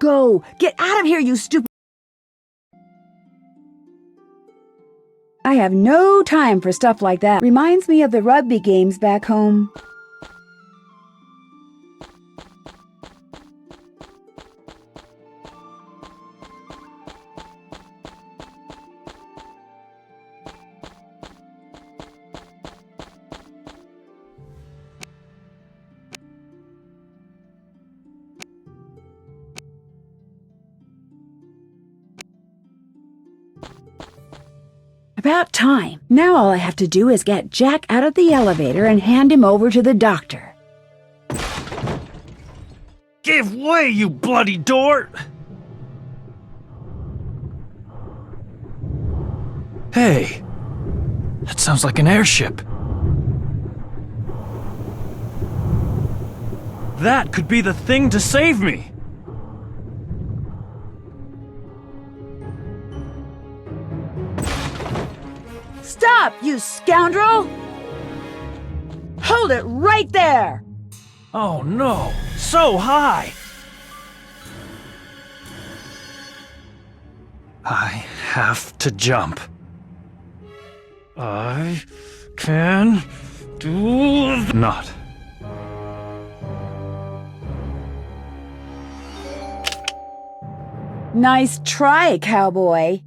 Go! Get out of here, you stupid... I have no time for stuff like that. Reminds me of the rugby games back home. About time. Now all I have to do is get Jack out of the elevator and hand him over to the doctor. Give way, you bloody door! Hey, that sounds like an airship. That could be the thing to save me. Stop, you scoundrel! Hold it right there! Oh no, so high! I have to jump. I can do not. Nice try, cowboy.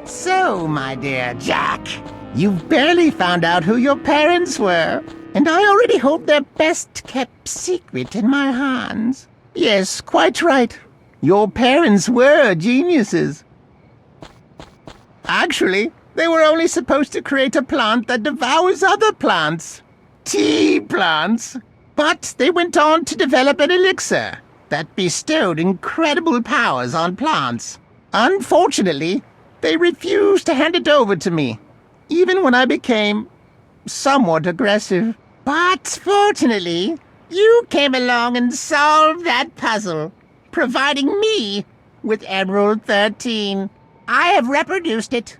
So, my dear Jack, you've barely found out who your parents were, and I already hold their best-kept secret in my hands. Yes, quite right. Your parents were geniuses. Actually, they were only supposed to create a plant that devours other plants. Tea plants. But they went on to develop an elixir that bestowed incredible powers on plants. Unfortunately, they refused to hand it over to me, even when I became somewhat aggressive. But fortunately, you came along and solved that puzzle, providing me with Emerald 13. I have reproduced it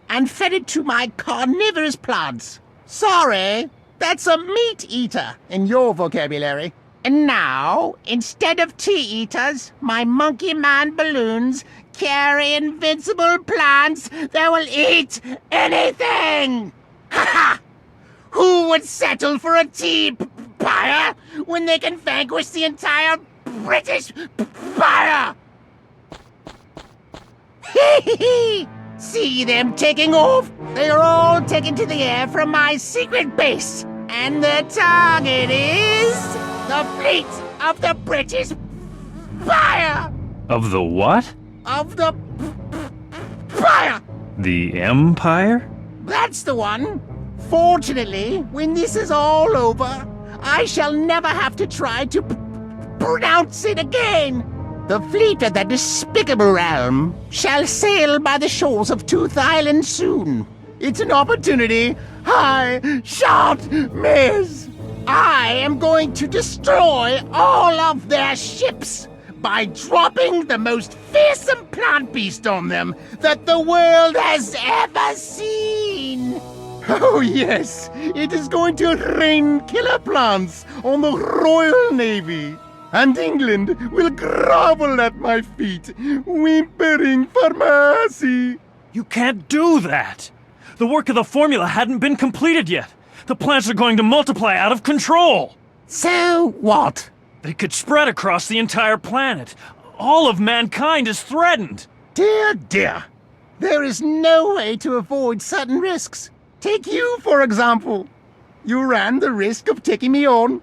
and fed it to my carnivorous plants. Sorry, that's a meat-eater in your vocabulary. And now, instead of tea-eaters, my monkey man balloons carry invincible plants that will eat anything! Ha ha! Who would settle for a tea pyre when they can vanquish the entire British pyre? See them taking off? They are all taken to the air from my secret base. And the target is the fleet of the British Empire! Of the what? Of the Empire! The Empire? That's the one. Fortunately, when this is all over, I shall never have to try to pronounce it again. The fleet of that despicable realm shall sail by the shores of Tooth Island soon. It's an opportunity I shan't miss. I am going to destroy all of their ships by dropping the most fearsome plant beast on them that the world has ever seen. Oh yes, it is going to rain killer plants on the Royal Navy. And England will grovel at my feet, whimpering for mercy. You can't do that! The work of the formula hadn't been completed yet. The plants are going to multiply out of control. So what? They could spread across the entire planet. All of mankind is threatened. Dear, dear. There is no way to avoid certain risks. Take you, for example. You ran the risk of taking me on,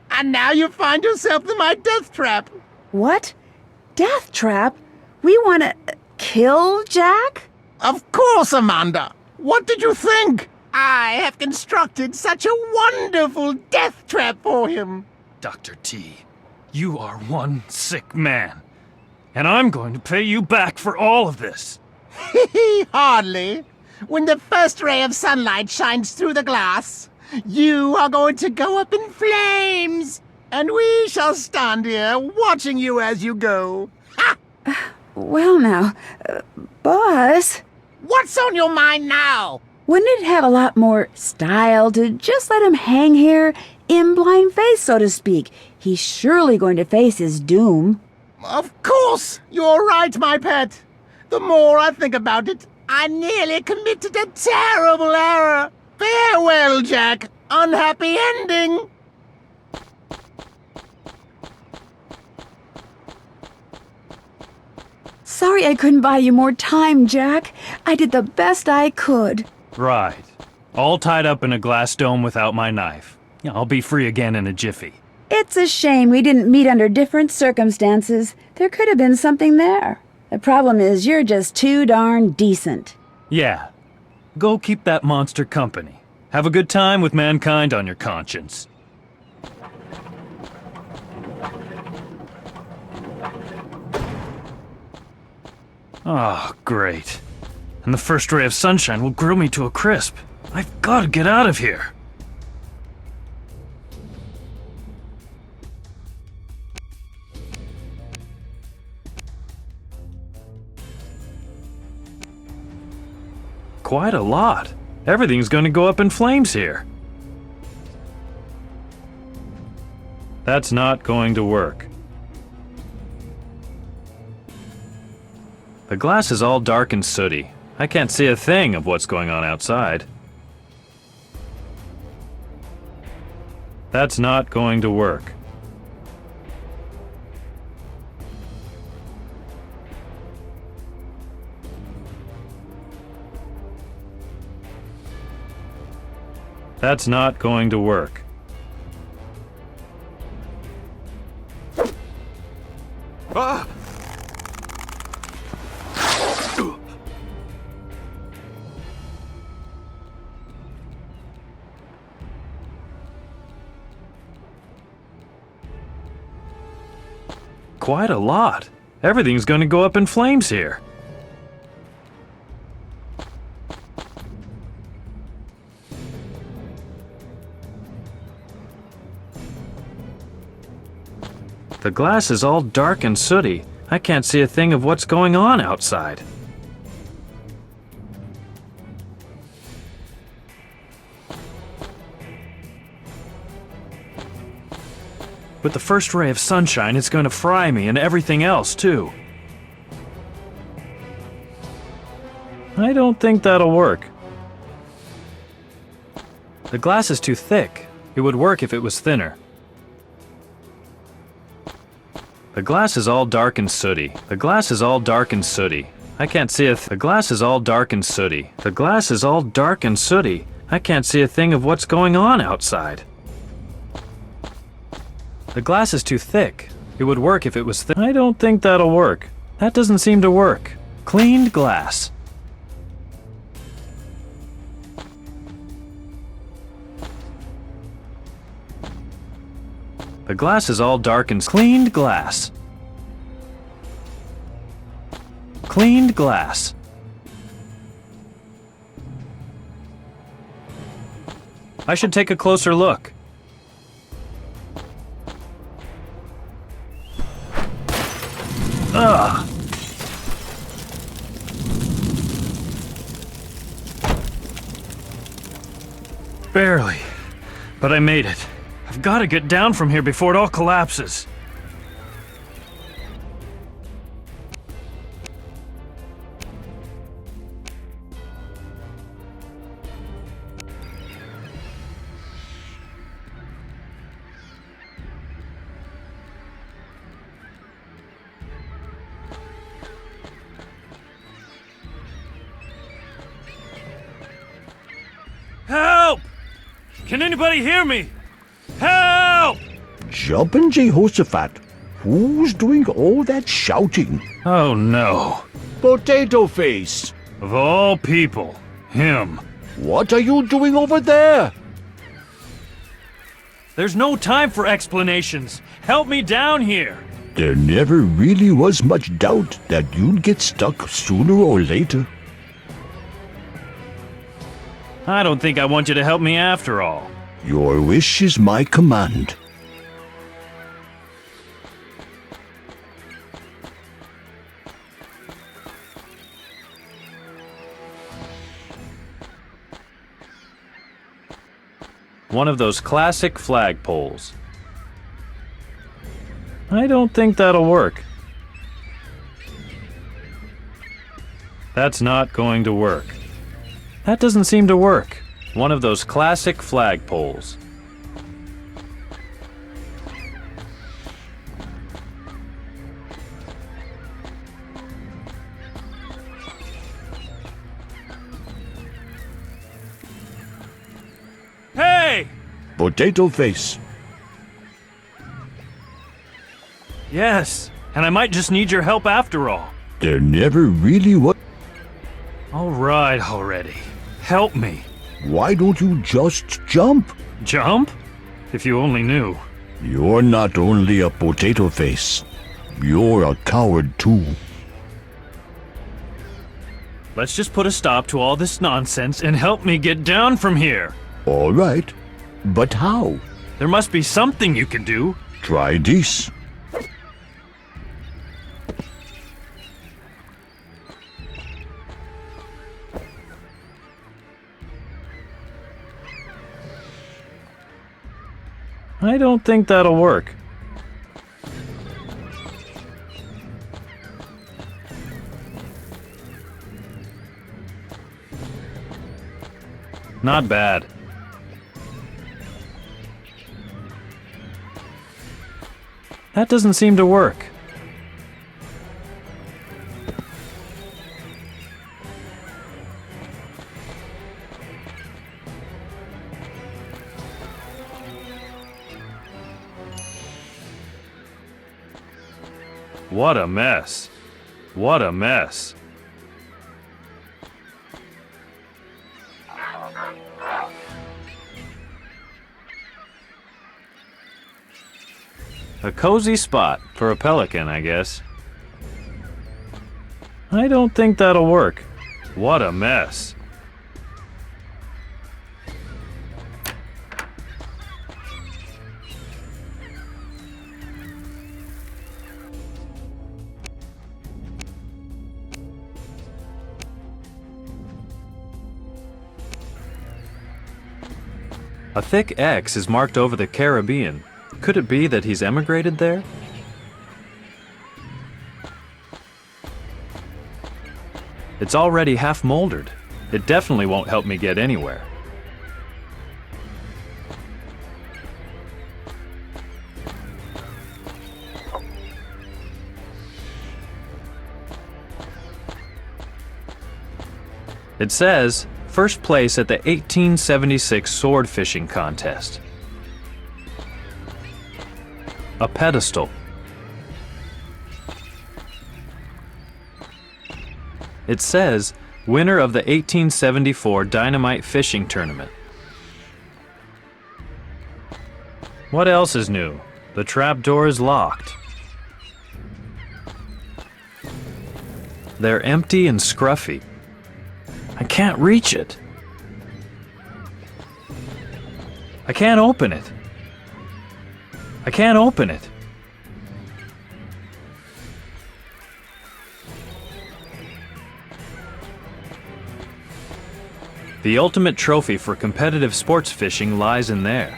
and now you find yourself in my death trap. What? Death trap? We want to kill Jack? Of course, Amanda. What did you think? I have constructed such a wonderful death trap for him. Dr. T, you are one sick man. And I'm going to pay you back for all of this. Hardly. When the first ray of sunlight shines through the glass, you are going to go up in flames, and we shall stand here watching you as you go. Ha! Well now, boss, What's on your mind now? wouldn't it have a lot more style to just let him hang here in blind faith, so to speak? He's surely going to face his doom. Of course, you're right, my pet. The more I think about it, I nearly committed a terrible error. Farewell, Jack. Unhappy ending. Sorry I couldn't buy you more time, Jack. I did the best I could. Right. All tied up in a glass dome without my knife. Yeah, I'll be free again in a jiffy. It's a shame we didn't meet under different circumstances. There could have been something there. The problem is you're just too darn decent. Yeah. Go keep that monster company. Have a good time with mankind on your conscience. Oh, great. And the first ray of sunshine will grill me to a crisp. I've got to get out of here. Quite a lot. Everything's going to go up in flames here. That's not going to work. The glass is all dark and sooty. I can't see a thing of what's going on outside. That's not going to work. That's not going to work. Ah! Quite a lot. Everything's going to go up in flames here. The glass is all dark and sooty. I can't see a thing of what's going on outside. With the first ray of sunshine, it's going to fry me and everything else, too. I don't think that'll work. The glass is too thick. It would work if it was thinner. The glass is all dark and sooty. The glass is all dark and sooty. I can't see the glass is all dark and sooty. The glass is all dark and sooty. I can't see a thing of what's going on outside. The glass is too thick. It would work if it was thin. I don't think that'll work. That doesn't seem to work. Cleaned glass. The glass is all dark and cleaned glass. Cleaned glass. I should take a closer look. Ugh. Barely. But I made it. I've got to get down from here before it all collapses. Help! Can anybody hear me? Help! Jumpin' Jehoshaphat, who's doing all that shouting? Oh no. Potato Face, Of all people, him. what are you doing over there? There's no time for explanations. Help me down here. There never really was much doubt that you'd get stuck sooner or later. I don't think I want you to help me after all. Your wish is my command. One of those classic flagpoles. I don't think that'll work. That's not going to work. That doesn't seem to work. One of those classic flagpoles. Hey! Potato face. Yes, and I might just need your help after all. There never really was. All right already. Help me. Why don't you just jump? Jump? If you only knew. You're not only a potato face. You're a coward too. Let's just put a stop to all this nonsense and help me get down from here. All right. But how? There must be something you can do. Try this. I don't think that'll work. Not bad. That doesn't seem to work. What a mess. What a mess. A cozy spot for a pelican, I guess. I don't think that'll work. What a mess. A thick X is marked over the Caribbean. Could it be that he's emigrated there? It's already half moldered. It definitely won't help me get anywhere. It says, first place at the 1876 sword fishing contest. A pedestal. It says, winner of the 1874 dynamite fishing tournament. What else is new? The trapdoor is locked. They're empty and scruffy. I can't reach it. I can't open it. I can't open it. The ultimate trophy for competitive sports fishing lies in there.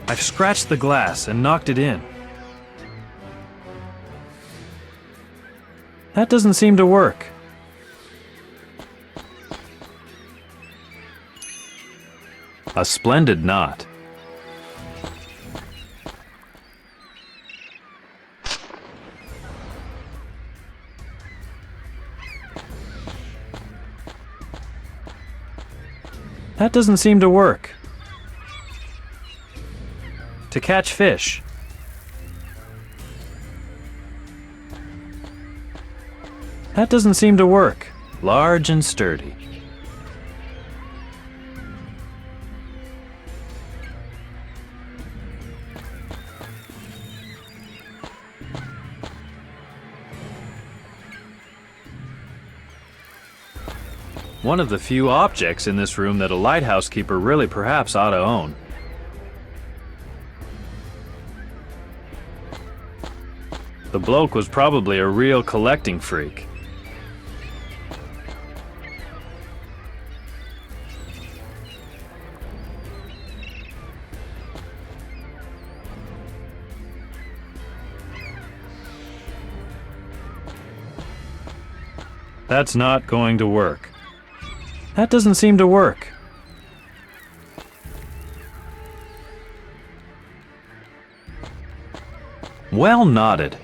I've scratched the glass and knocked it in. That doesn't seem to work. A splendid knot. That doesn't seem to work. To catch fish. That doesn't seem to work. Large and sturdy. One of the few objects in this room that a lighthouse keeper really perhaps ought to own. The bloke was probably a real collecting freak. That's not going to work. That doesn't seem to work. Well nodded.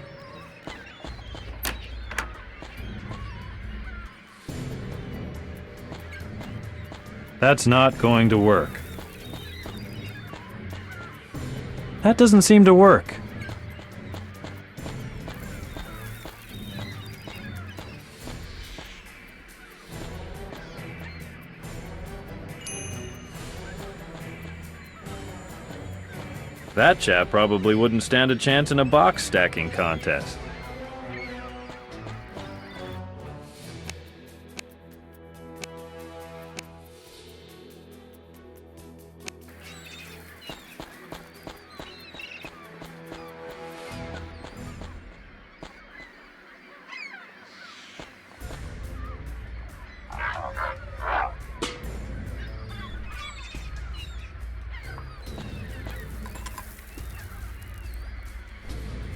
That's not going to work. That doesn't seem to work. That chap probably wouldn't stand a chance in a box stacking contest.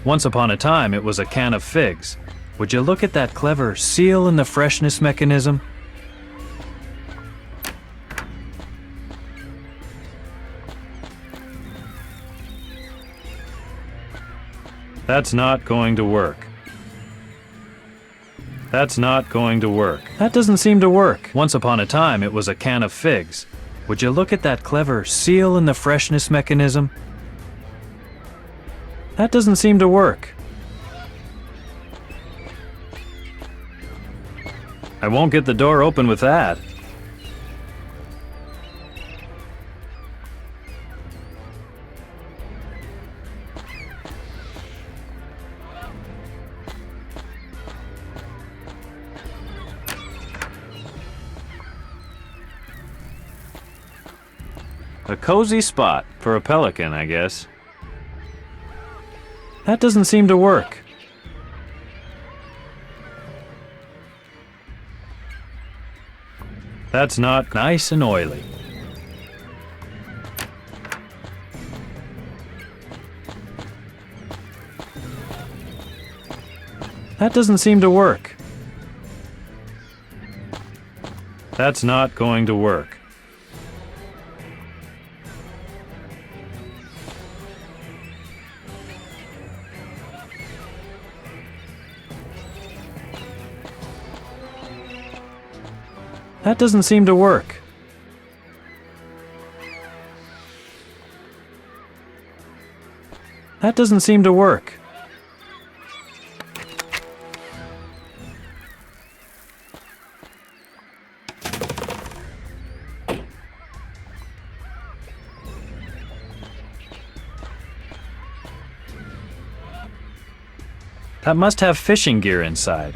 Once upon a time, it was a can of figs. Would you look at that clever seal in the freshness mechanism? That's not going to work. That's not going to work. That doesn't seem to work. Once upon a time, it was a can of figs. Would you look at that clever seal in the freshness mechanism? That doesn't seem to work. I won't get the door open with that. A cozy spot for a pelican, I guess. That doesn't seem to work. That's not nice and oily. That doesn't seem to work. That's not going to work. That doesn't seem to work. That doesn't seem to work. That must have fishing gear inside.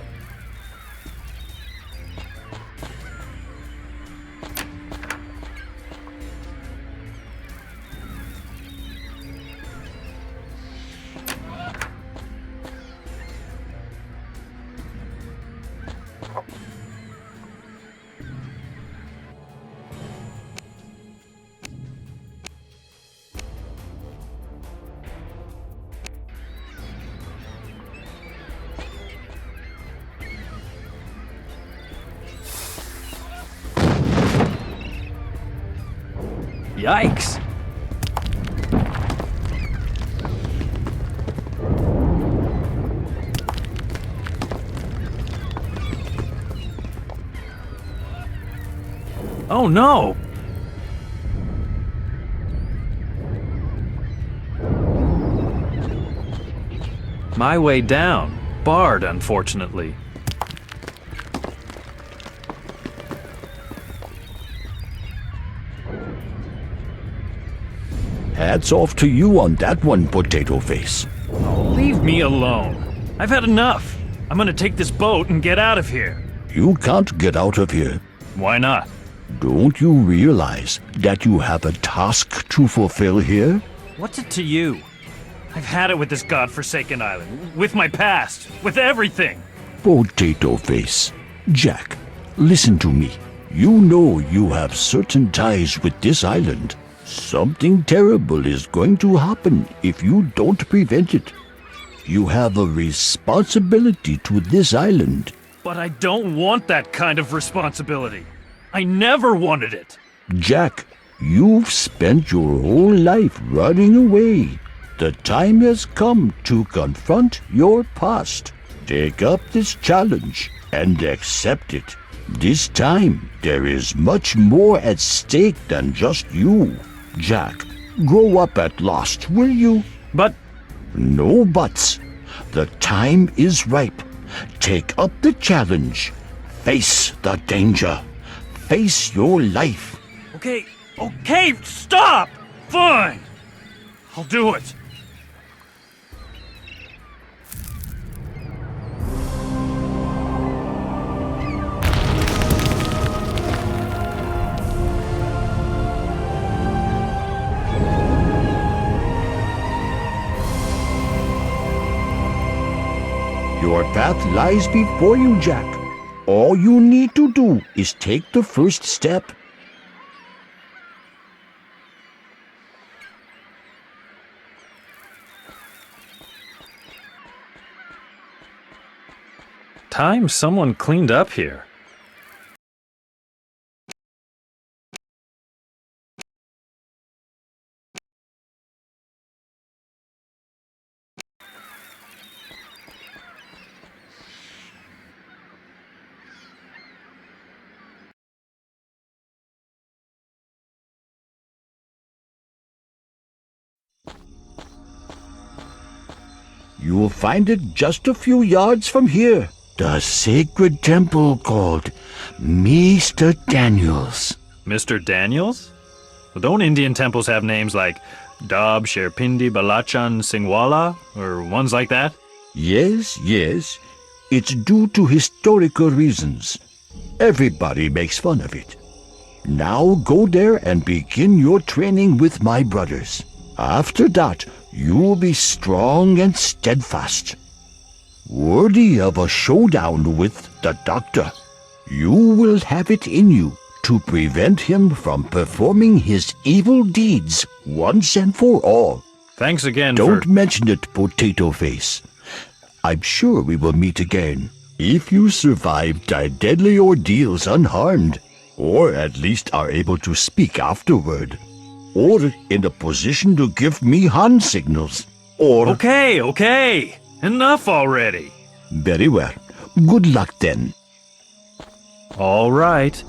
Yikes! Oh no! My way down, barred unfortunately. Hats off to you on that one, Potato Face. Leave me alone. I've had enough. I'm gonna take this boat and get out of here. You can't get out of here. Why not? Don't you realize that you have a task to fulfill here? What's it to you? I've had it with this godforsaken island, with my past, with everything. Potato Face. Jack, listen to me. You know you have certain ties with this island. Something terrible is going to happen if you don't prevent it. You have a responsibility to this island. But I don't want that kind of responsibility. I never wanted it. Jack, you've spent your whole life running away. The time has come to confront your past. Take up this challenge and accept it. This time, there is much more at stake than just you. Jack, grow up at last, will you? But No buts. The time is ripe. Take up the challenge. Face the danger. Face your life. okay, stop! Fine! I'll do it. Your path lies before you, Jack. All you need to do is take the first step. Time someone cleaned up here. You will find it just a few yards from here. The sacred temple called Mr. Daniels. Mr. Daniels? Well, don't Indian temples have names like Dab, Sherpindi, Balachan, Singwala, or ones like that? Yes. It's due to historical reasons. Everybody makes fun of it. Now go there and begin your training with my brothers. After that, you will be strong and steadfast, worthy of a showdown with the doctor. You will have it in you to prevent him from performing his evil deeds once and for all. Thanks again Don't for... mention it, Potato Face. I'm sure we will meet again. If you survived our deadly ordeals unharmed, or at least are able to speak afterward, or in a position to give me hand signals, or... Okay. Enough already. Very well. Good luck then. All right.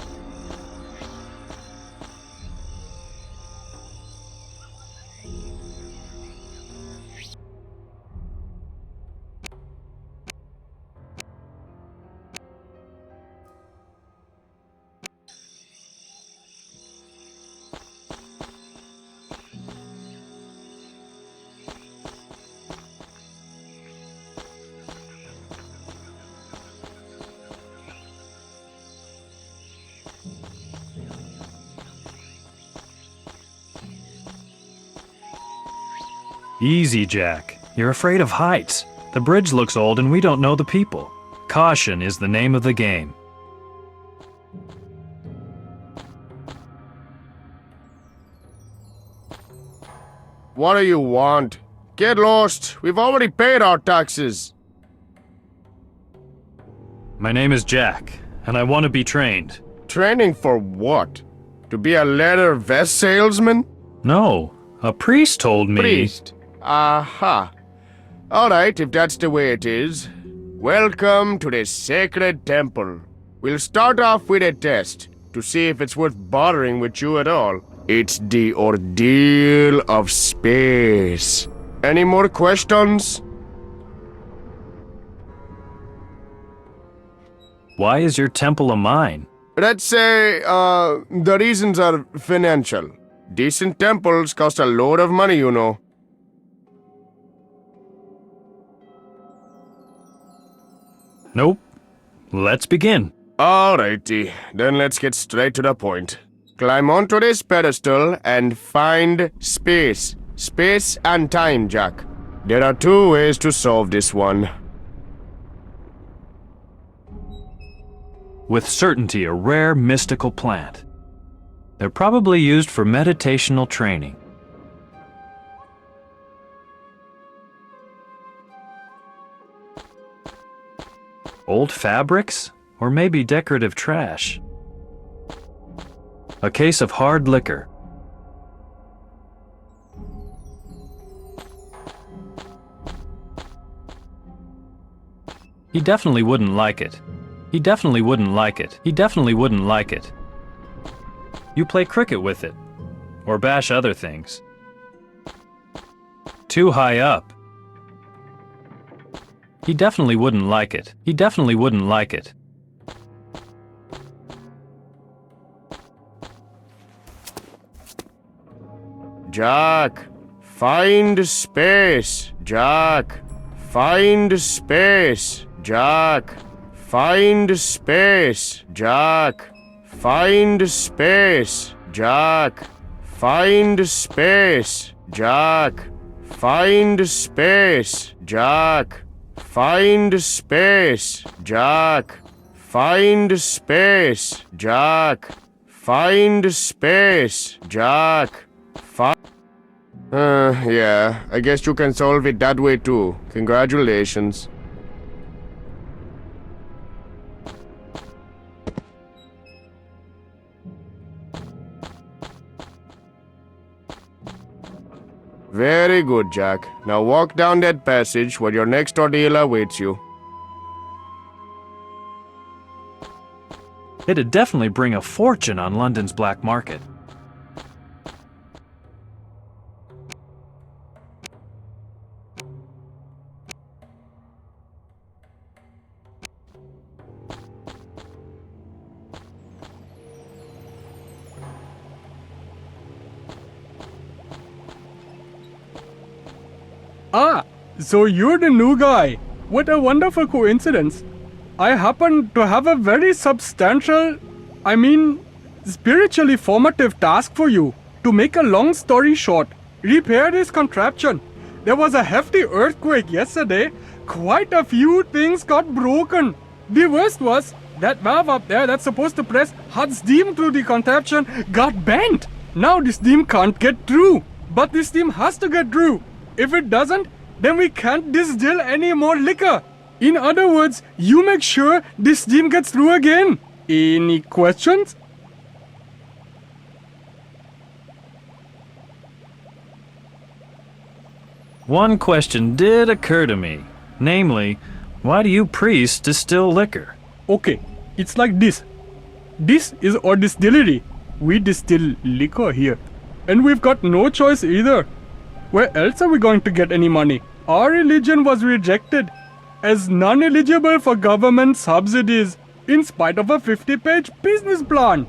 Easy, Jack. You're afraid of heights. The bridge looks old and we don't know the people. Caution is the name of the game. What do you want? Get lost. We've already paid our taxes. My name is Jack, and I want to be trained. Training for what? To be a leather vest salesman? No, a priest told me... Priest. Aha. Alright, if that's the way it is. Welcome to the sacred temple. We'll start off with a test to see if it's worth bothering with you at all. It's the ordeal of space. Any more questions? Why is your temple a mine? Let's say, the reasons are financial. Decent temples cost a load of money, you know. Nope. Let's begin. Alrighty, then let's get straight to the point. Climb onto this pedestal and find space. Space and time, Jack. There are two ways to solve this one. With certainty, a rare mystical plant. They're probably used for meditational training. Old fabrics? Or maybe decorative trash. A case of hard liquor. He definitely wouldn't like it. He definitely wouldn't like it. He definitely wouldn't like it. You play cricket with it. Or bash other things. Too high up. He definitely wouldn't like it. He definitely wouldn't like it. Jack, find space. Jack, find space. Jack, find space. Jack, find space. Jack, find space. Jack, find space. Jack, find space. Jack, find space. Jack, find space. Jack. Yeah, I guess you can solve it that way too. Congratulations. Very good, Jack. Now walk down that passage where your next ordeal awaits you. It'd definitely bring a fortune on London's black market. Ah, so you're the new guy. What a wonderful coincidence. I happen to have a very substantial, spiritually formative task for you. To make a long story short, repair this contraption. There was a hefty earthquake yesterday. Quite a few things got broken. The worst was that valve up there that's supposed to press hot steam through the contraption got bent. Now the steam can't get through. But the steam has to get through. If it doesn't, then we can't distill any more liquor. In other words, you make sure this steam gets through again. Any questions? One question did occur to me. Namely, why do you priests distill liquor? Okay, it's like this. This is our distillery. We distill liquor here. And we've got no choice either. Where else are we going to get any money? Our religion was rejected as non-eligible for government subsidies in spite of a 50-page business plan.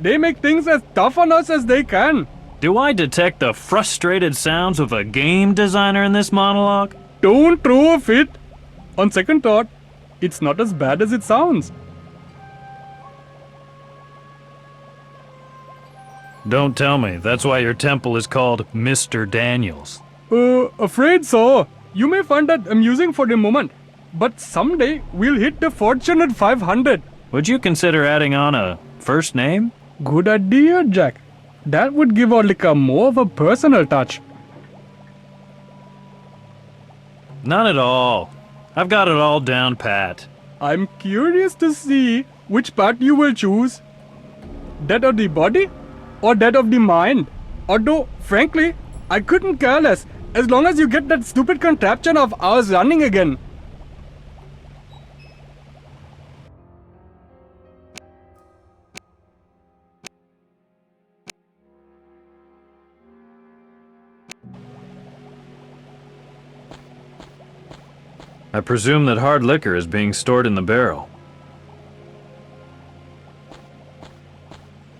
They make things as tough on us as they can. Do I detect the frustrated sounds of a game designer in this monologue? Don't throw a fit. On second thought, it's not as bad as it sounds. Don't tell me, that's why your temple is called Mr. Daniels. Afraid so. You may find that amusing for the moment, but someday we'll hit the fortunate 500. Would you consider adding on a first name? Good idea, Jack. That would give our liquor more of a personal touch. None at all. I've got it all down pat. I'm curious to see which part you will choose. That of the body or that of the mind? Although, frankly, I couldn't care less as long as you get that stupid contraption of ours running again. I presume that hard liquor is being stored in the barrel.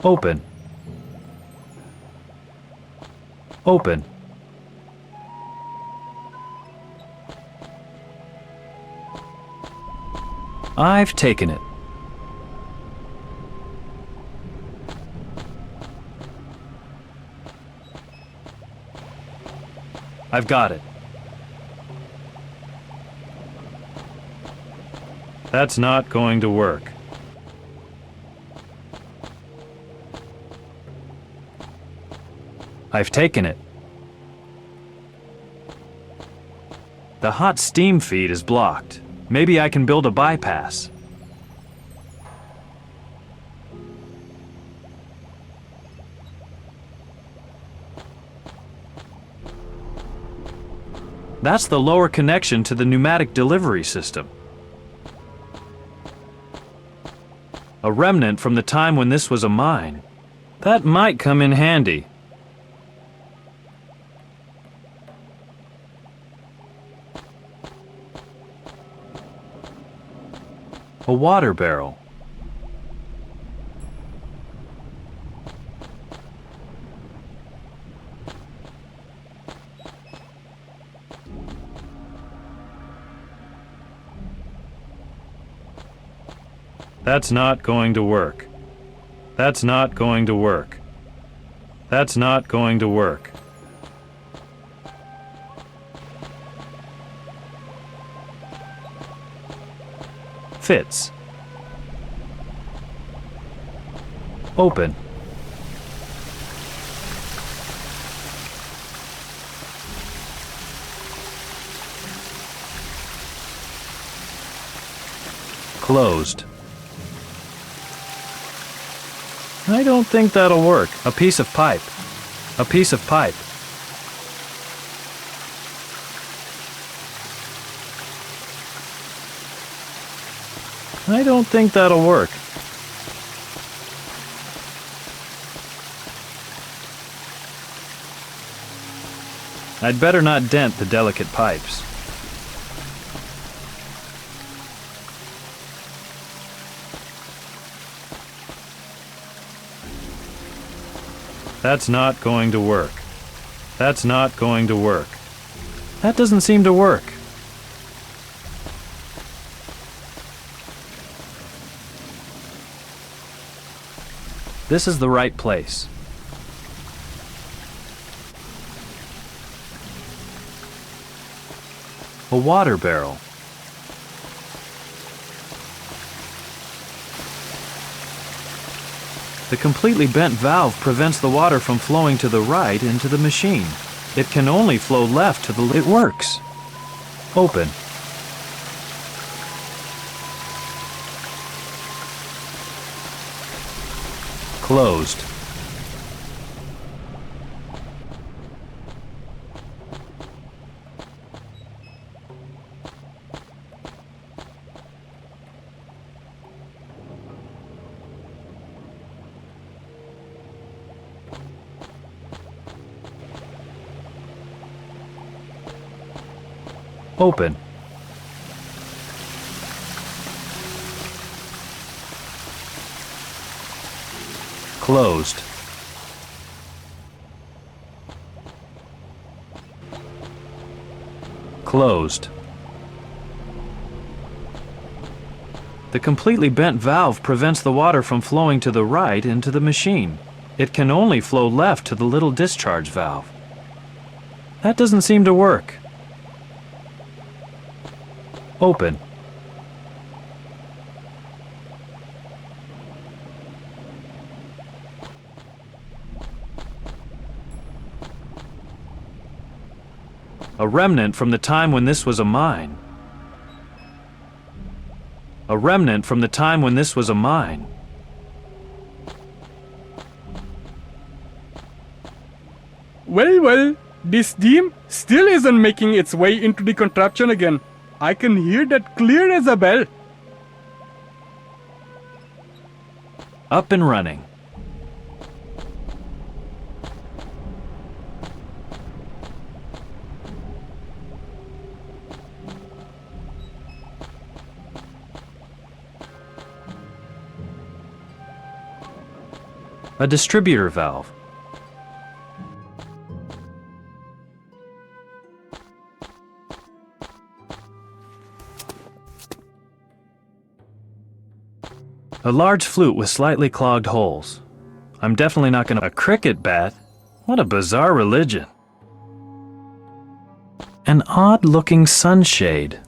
Open. Open. I've taken it. I've got it. That's not going to work. I've taken it. The hot steam feed is blocked. Maybe I can build a bypass. That's the lower connection to the pneumatic delivery system. A remnant from the time when this was a mine. That might come in handy. A water barrel. That's not going to work. That's not going to work. That's not going to work. Fits. Open. Closed. I don't think that'll work. A piece of pipe. A piece of pipe. I don't think that'll work. I'd better not dent the delicate pipes. That's not going to work. That's not going to work. That doesn't seem to work. This is the right place. A water barrel. The completely bent valve prevents the water from flowing to the right into the machine. It can only flow left to the... It works. Open. Closed. Open. Closed. Closed. The completely bent valve prevents the water from flowing to the right into the machine. It can only flow left to the little discharge valve. That doesn't seem to work. Open. A remnant from the time when this was a mine. A remnant from the time when this was a mine. Well, the steam still isn't making its way into the contraption again. I can hear that clear as a bell. Up and running. A distributor valve. A large flute with slightly clogged holes. I'm definitely not gonna... A cricket bat? What a bizarre religion. An odd-looking sunshade.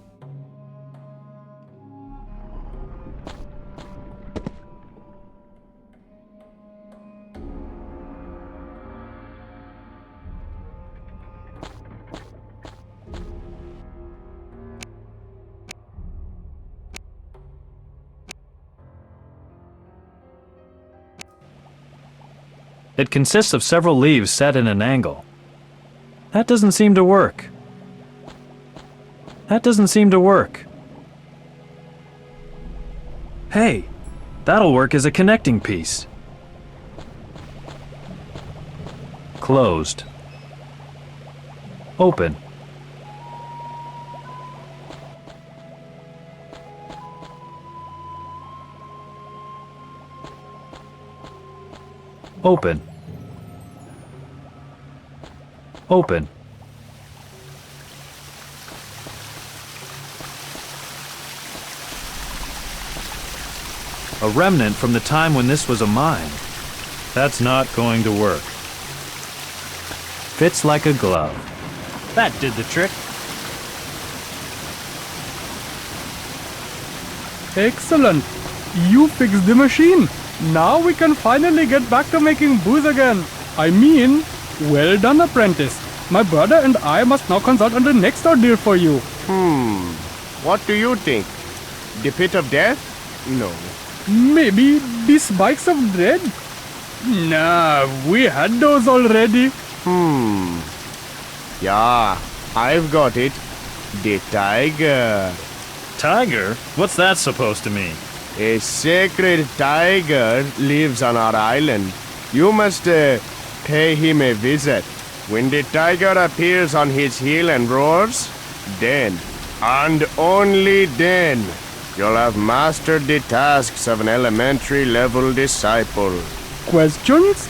It consists of several leaves set in an angle. That doesn't seem to work. That doesn't seem to work. Hey, that'll work as a connecting piece. Closed. Open. Open. Open. A remnant from the time when this was a mine. That's not going to work. Fits like a glove. That did the trick. Excellent. You fixed the machine. Now we can finally get back to making booze again. I mean, well done, apprentice. My brother and I must now consult on the next ordeal for you. What do you think? The pit of death? No. Maybe the spikes of dread? Nah, we had those already. Yeah, I've got it. The tiger. Tiger? What's that supposed to mean? A sacred tiger lives on our island. You must pay him a visit. When the tiger appears on his heel and roars, then, and only then, you'll have mastered the tasks of an elementary level disciple. Questions?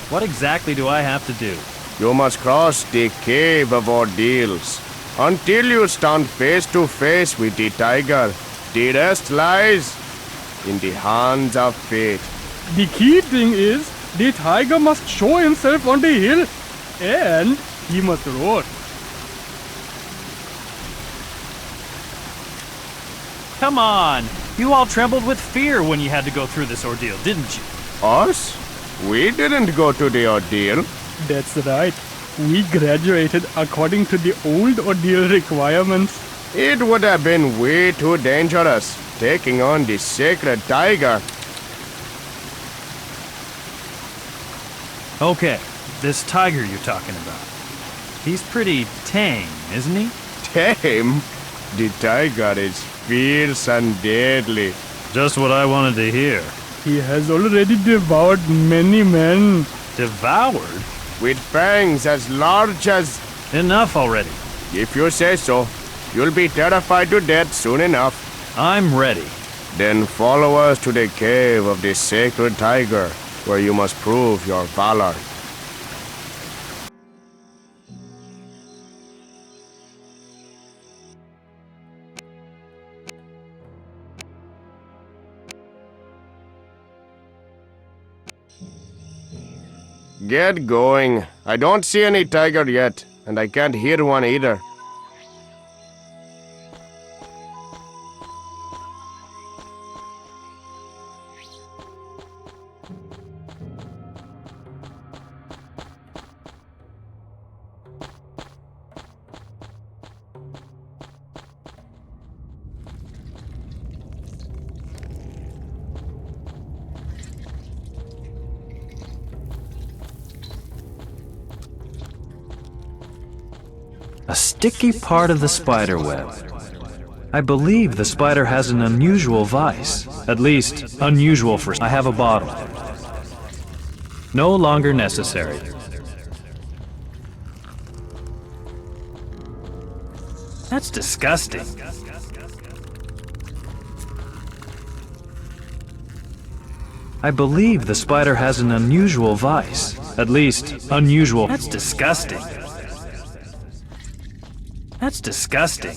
What exactly do I have to do? You must cross the cave of ordeals. Until you stand face to face with the tiger, the rest lies in the hands of fate. The key thing is, the tiger must show himself on the hill, and he must roar. Come on! You all trembled with fear when you had to go through this ordeal, didn't you? Us? We didn't go to the ordeal. That's right. We graduated according to the old ordeal requirements. It would have been way too dangerous, taking on the sacred tiger. Okay, this tiger you're talking about. He's pretty tame, isn't he? Tame? The tiger is fierce and deadly. Just what I wanted to hear. He has already devoured many men. Devoured? With fangs as large as... Enough already. If you say so, you'll be terrified to death soon enough. I'm ready. Then follow us to the cave of the sacred tiger, where you must prove your valor. Get going. I don't see any tiger yet, and I can't hear one either. A sticky part of the spider web. I believe the spider has an unusual vice. At least, unusual for... I have a bottle. No longer necessary. That's disgusting. I believe the spider has an unusual vice. At least, unusual... That's disgusting. That's disgusting.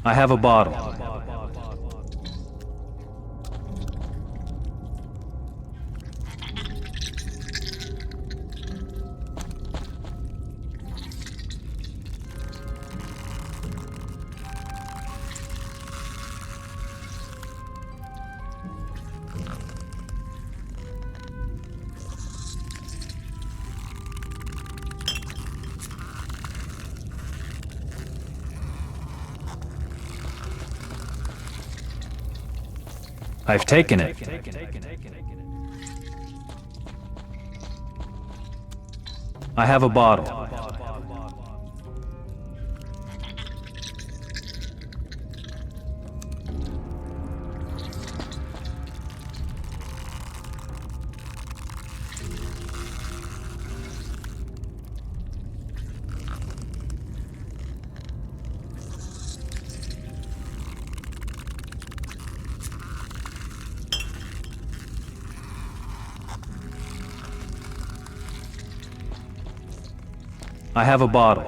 I have a bottle. I've taken it. I have a bottle. I have a bottle.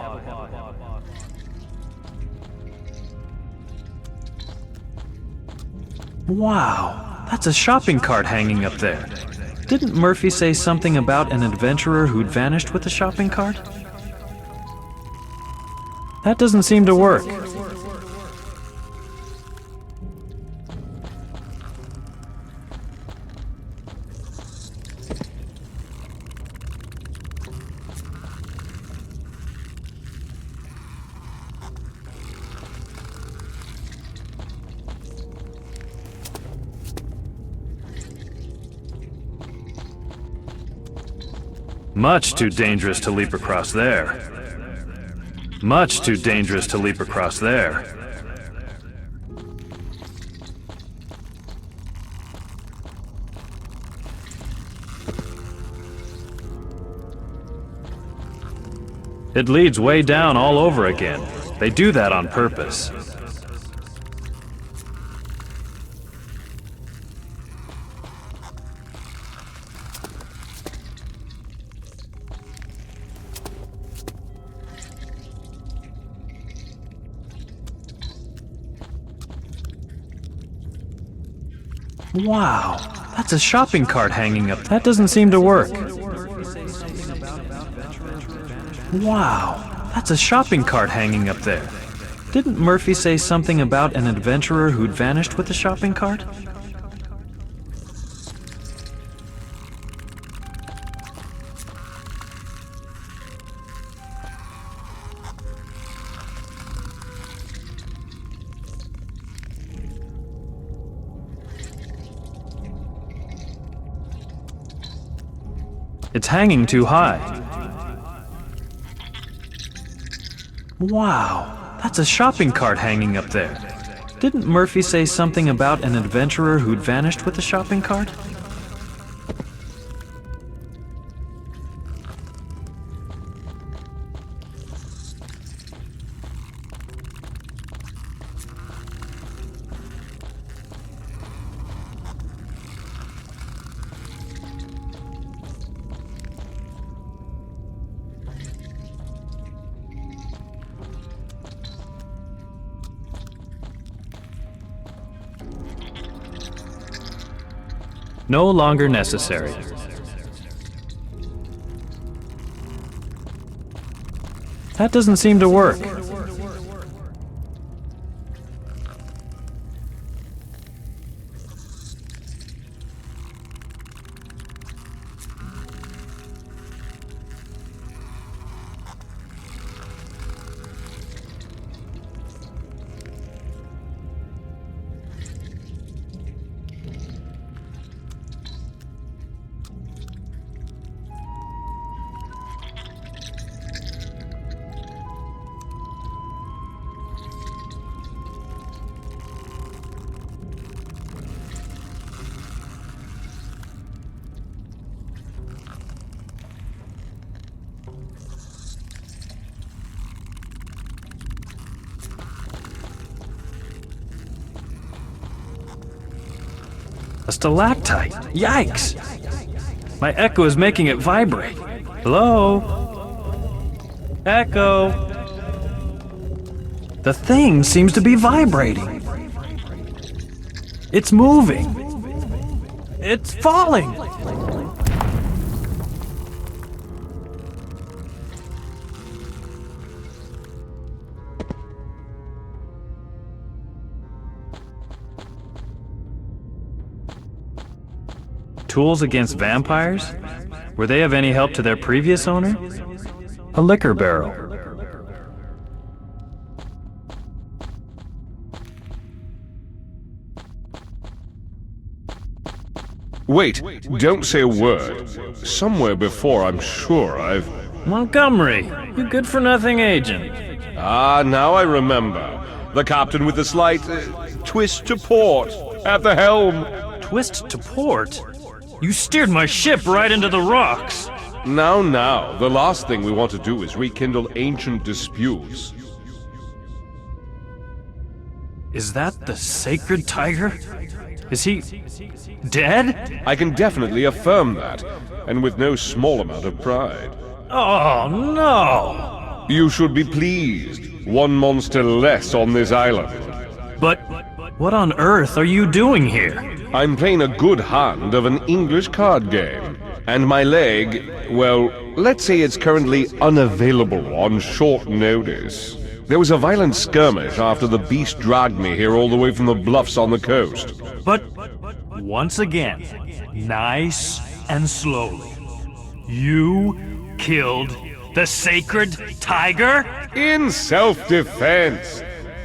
Wow, that's a shopping cart hanging up there. Didn't Murphy say something about an adventurer who'd vanished with the shopping cart? That doesn't seem to work. Much too dangerous to leap across there. Much too dangerous to leap across there. It leads way down all over again. They do that on purpose. Wow, that's a shopping cart hanging up. That doesn't seem to work. Wow, that's a shopping cart hanging up there. Didn't Murphy say something about an adventurer who'd vanished with the shopping cart? It's hanging too high. Wow, that's a shopping cart hanging up there. Didn't Murphy say something about an adventurer who'd vanished with the shopping cart? No longer necessary. That doesn't seem to work. A stalactite. Yikes! My echo is making it vibrate. Hello? Echo? The thing seems to be vibrating. It's moving. It's falling. Tools against vampires? Were they of any help to their previous owner? A liquor barrel. Wait, don't say a word. Somewhere before, I'm sure I've... Montgomery, you good-for-nothing agent. Ah, now I remember. The captain with the slight twist to port at the helm. Twist to port? You steered my ship right into the rocks. Now, the last thing we want to do is rekindle ancient disputes. Is that the sacred tiger? Is he dead? I can definitely affirm that, and with no small amount of pride. Oh, no! You should be pleased. One monster less on this island. But what on earth are you doing here? I'm playing a good hand of an English card game. And my leg, well, let's say it's currently unavailable on short notice. There was a violent skirmish after the beast dragged me here all the way from the bluffs on the coast. But once again, nice and slowly, you killed the sacred tiger? In self-defense.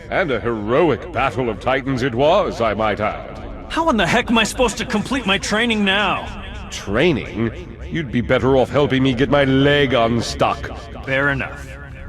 And a heroic battle of titans it was, I might add. How in the heck am I supposed to complete my training now? Training? You'd be better off helping me get my leg unstuck. Fair enough.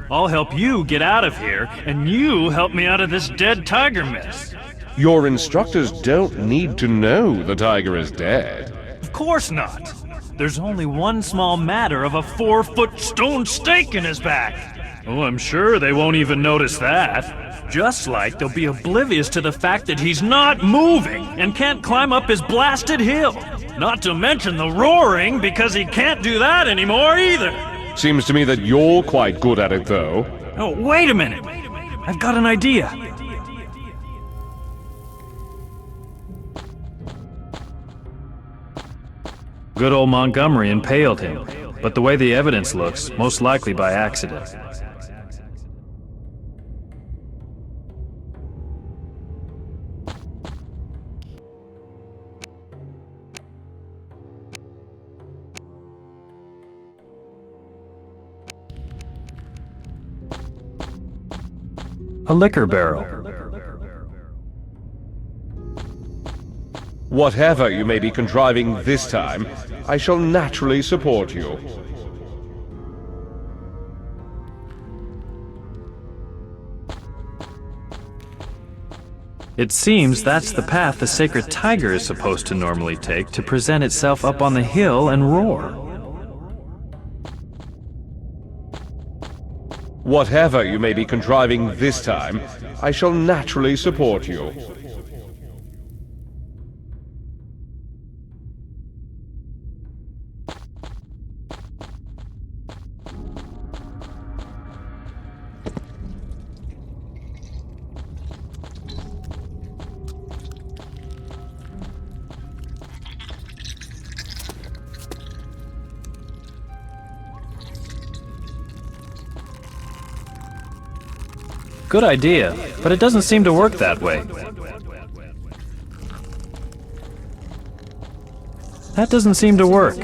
I'll help you get out of here, and you help me out of this dead tiger mess. Your instructors don't need to know the tiger is dead. Of course not. There's only one small matter of a 4-foot stone stake in his back. Oh, I'm sure they won't even notice that. Just like they'll be oblivious to the fact that he's not moving and can't climb up his blasted hill. Not to mention the roaring, because he can't do that anymore either. Seems to me that you're quite good at it, though. Oh, wait a minute. I've got an idea. Good old Montgomery impaled him, but the way the evidence looks, most likely by accident. A liquor barrel. Whatever you may be contriving this time, I shall naturally support you. It seems that's the path the sacred tiger is supposed to normally take to present itself up on the hill and roar. Whatever you may be contriving this time, I shall naturally support you. Good idea, but it doesn't seem to work that way. That doesn't seem to work.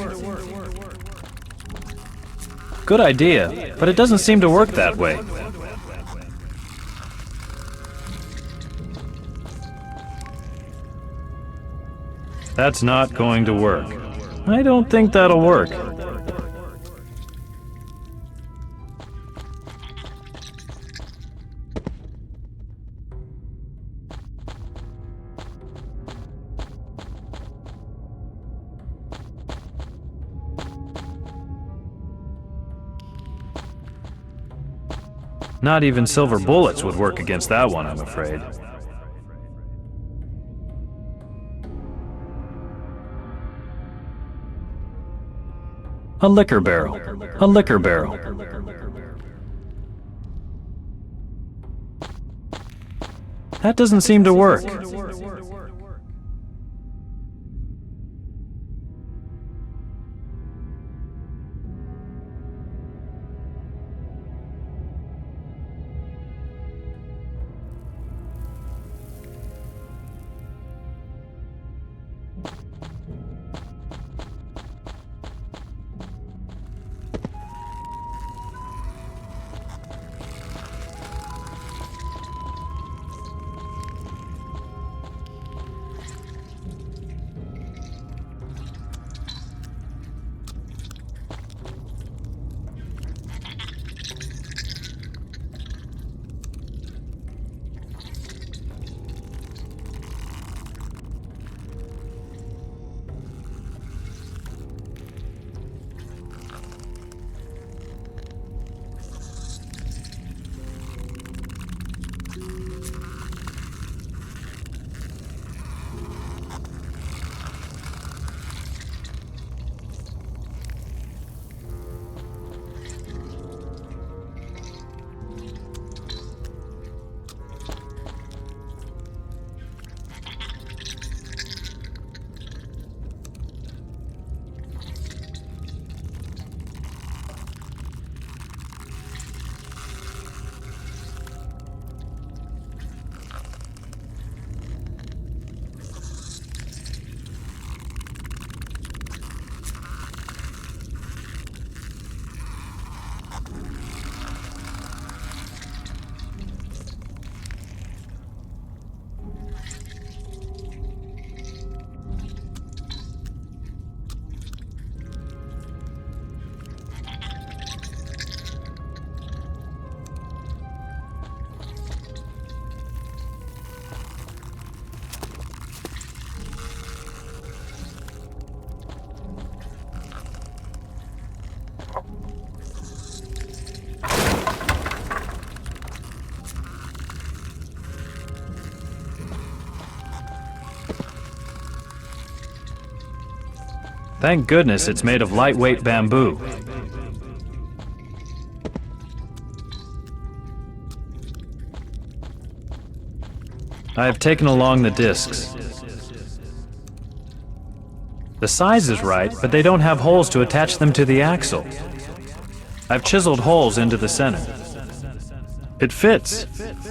Good idea, but it doesn't seem to work that way. That's not going to work. I don't think that'll work. Not even silver bullets would work against that one, I'm afraid. A liquor barrel. A liquor barrel. That doesn't seem to work. Thank goodness it's made of lightweight bamboo. I have taken along the discs. The size is right, but they don't have holes to attach them to the axle. I've chiseled holes into the center. It fits,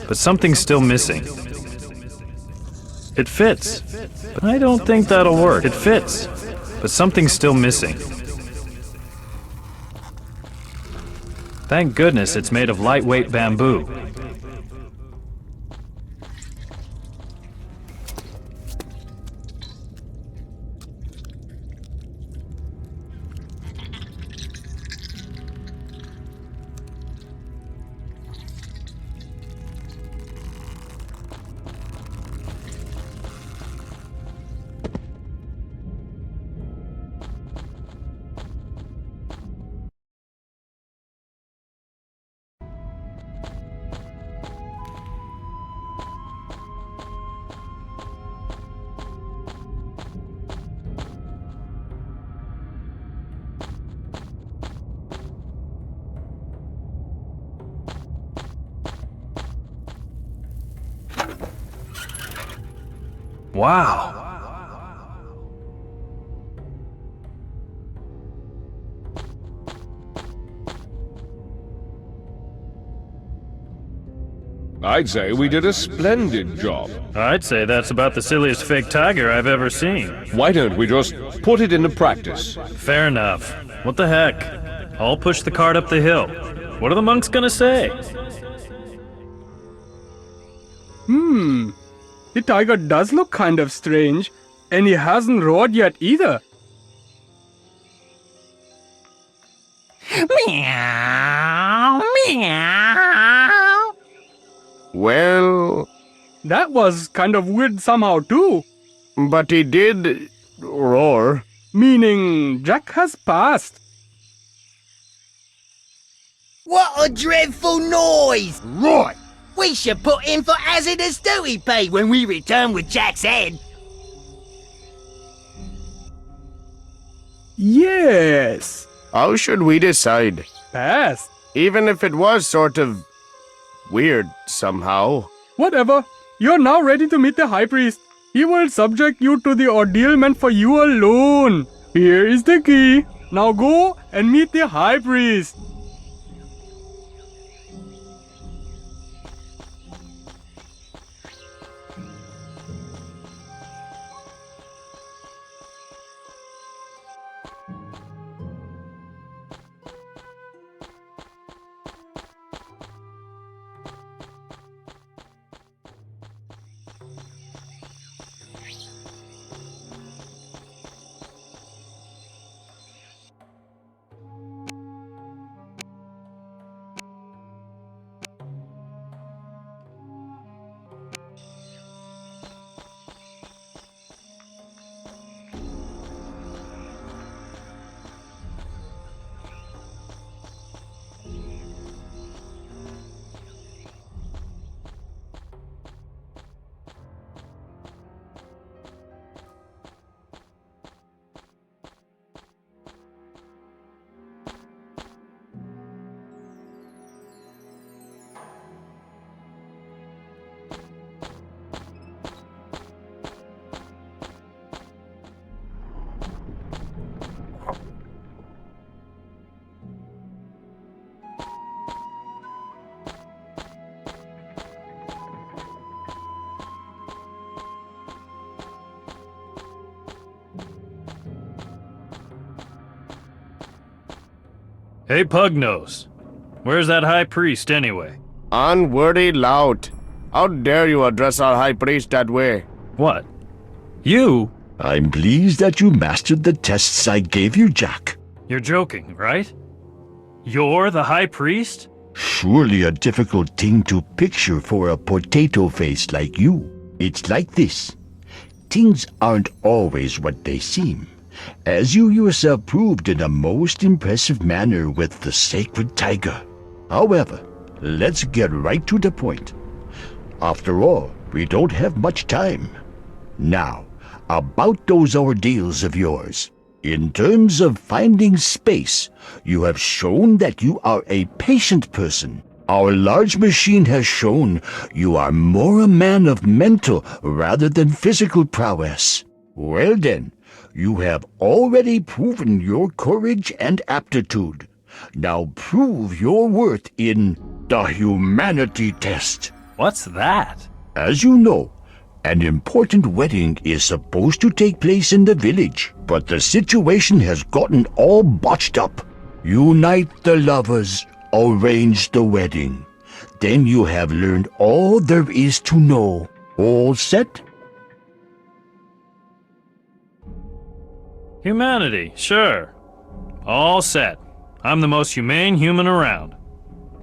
but something's still missing. It fits, but I don't think that'll work. It fits, but something's still missing. Thank goodness it's made of lightweight bamboo. Wow! I'd say we did a splendid job. I'd say that's about the silliest fake tiger I've ever seen. Why don't we just put it into practice? Fair enough. What the heck? I'll push the cart up the hill. What are the monks gonna say? The tiger does look kind of strange, and he hasn't roared yet either. Meow, meow. Well, That was kind of weird somehow too. but he did roar. Meaning, Jack has passed. What a dreadful noise! Right. We should put in for hazardous duty pay when we return with Jack's head. Yes. How should we decide? Passed. Even if it was sort of weird somehow. Whatever. You're now ready to meet the High Priest. He will subject you to the ordeal meant for you alone. Here is the key. Now go and meet the High Priest. Hey, Pugnose. Where's that high priest, anyway? Unworthy lout. How dare you address our high priest that way? What? You? I'm pleased that you mastered the tests I gave you, Jack. You're joking, right? You're the high priest? Surely a difficult thing to picture for a potato face like you. It's like this. Things aren't always what they seem, as you yourself proved in a most impressive manner with the sacred tiger. However, let's get right to the point. After all, we don't have much time. Now, about those ordeals of yours. In terms of finding space, you have shown that you are a patient person. Our large machine has shown you are more a man of mental rather than physical prowess. Well then, you have already proven your courage and aptitude. Now prove your worth in the humanity test. What's that? As you know, an important wedding is supposed to take place in the village, but the situation has gotten all botched up. Unite the lovers, arrange the wedding. Then you have learned all there is to know. All set? Humanity, sure. All set. I'm the most humane human around.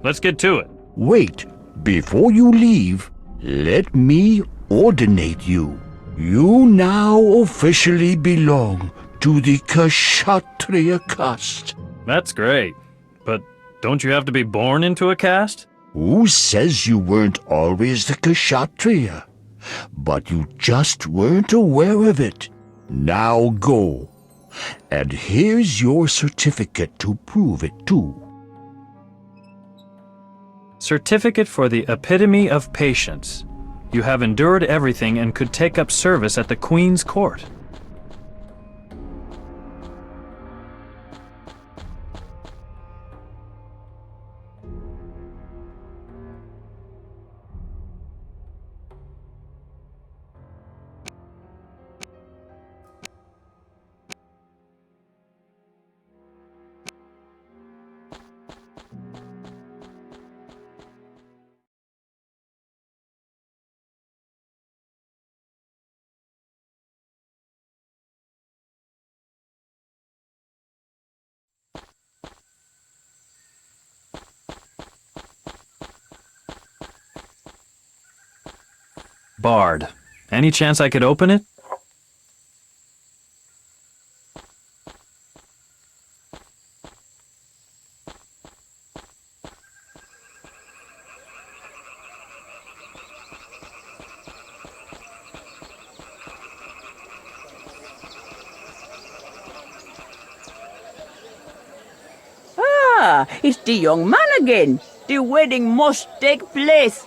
Let's get to it. Wait, before you leave, let me ordinate you. You now officially belong to the Kshatriya caste. That's great. But don't you have to be born into a caste? Who says you weren't always the Kshatriya? But you just weren't aware of it. Now go. And here's your certificate to prove it too. Certificate for the epitome of patience. You have endured everything and could take up service at the Queen's court. Barred. Any chance I could open it? Ah, it's the young man again. The wedding must take place.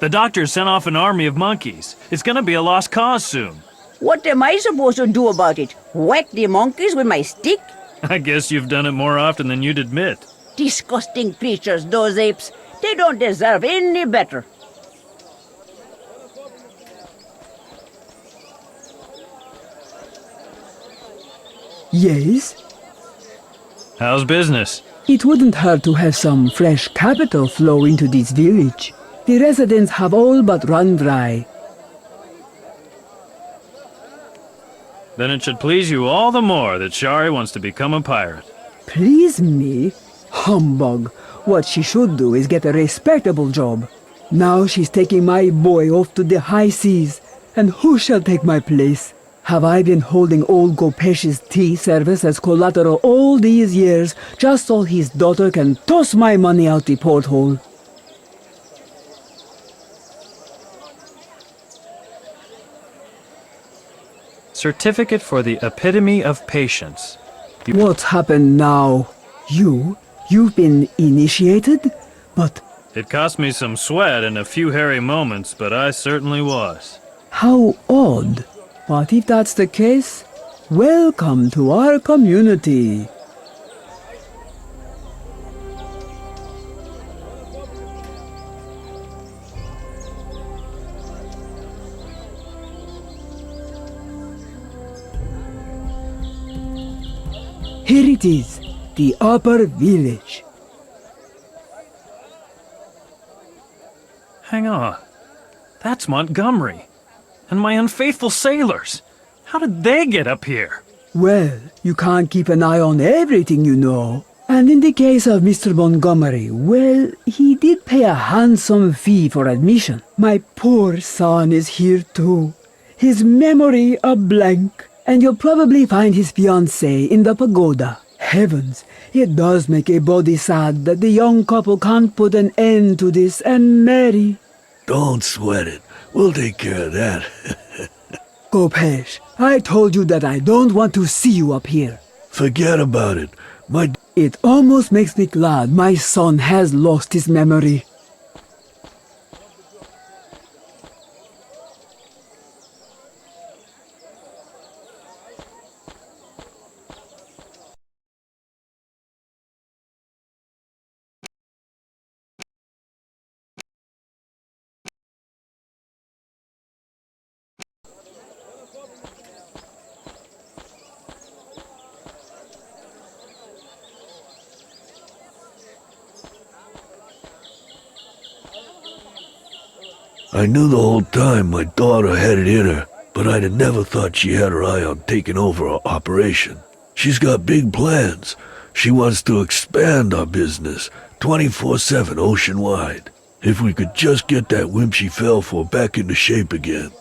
The doctor sent off an army of monkeys. It's gonna be a lost cause soon. What am I supposed to do about it? Whack the monkeys with my stick? I guess you've done it more often than you'd admit. Disgusting creatures, those apes. They don't deserve any better. Yes? How's business? It wouldn't hurt to have some fresh capital flow into this village. The residents have all but run dry. Then it should please you all the more that Shari wants to become a pirate. Please me? Humbug. What she should do is get a respectable job. Now she's taking my boy off to the high seas. And who shall take my place? Have I been holding old Gopesh's tea service as collateral all these years just so his daughter can toss my money out the porthole? Certificate for the epitome of patience. What's happened now? You've been initiated? But It cost me some sweat and a few hairy moments, but I certainly was. how odd. But if that's the case, welcome to our community. Here it is, the upper village. Hang on. That's Montgomery. And my unfaithful sailors. How did they get up here? Well, you can't keep an eye on everything, you know. And in the case of Mr. Montgomery, well, he did pay a handsome fee for admission. My poor son is here too. His memory a blank. And you'll probably find his fiancée in the pagoda. Heavens, it does make a body sad that the young couple can't put an end to this and marry. Don't sweat it. We'll take care of that. Gopesh, I told you that I don't want to see you up here. Forget about it. It almost makes me glad my son has lost his memory. I knew the whole time my daughter had it in her, but I'd have never thought she had her eye on taking over our operation. She's got big plans. She wants to expand our business, 24/7 ocean-wide. If we could just get that wimp she fell for back into shape again.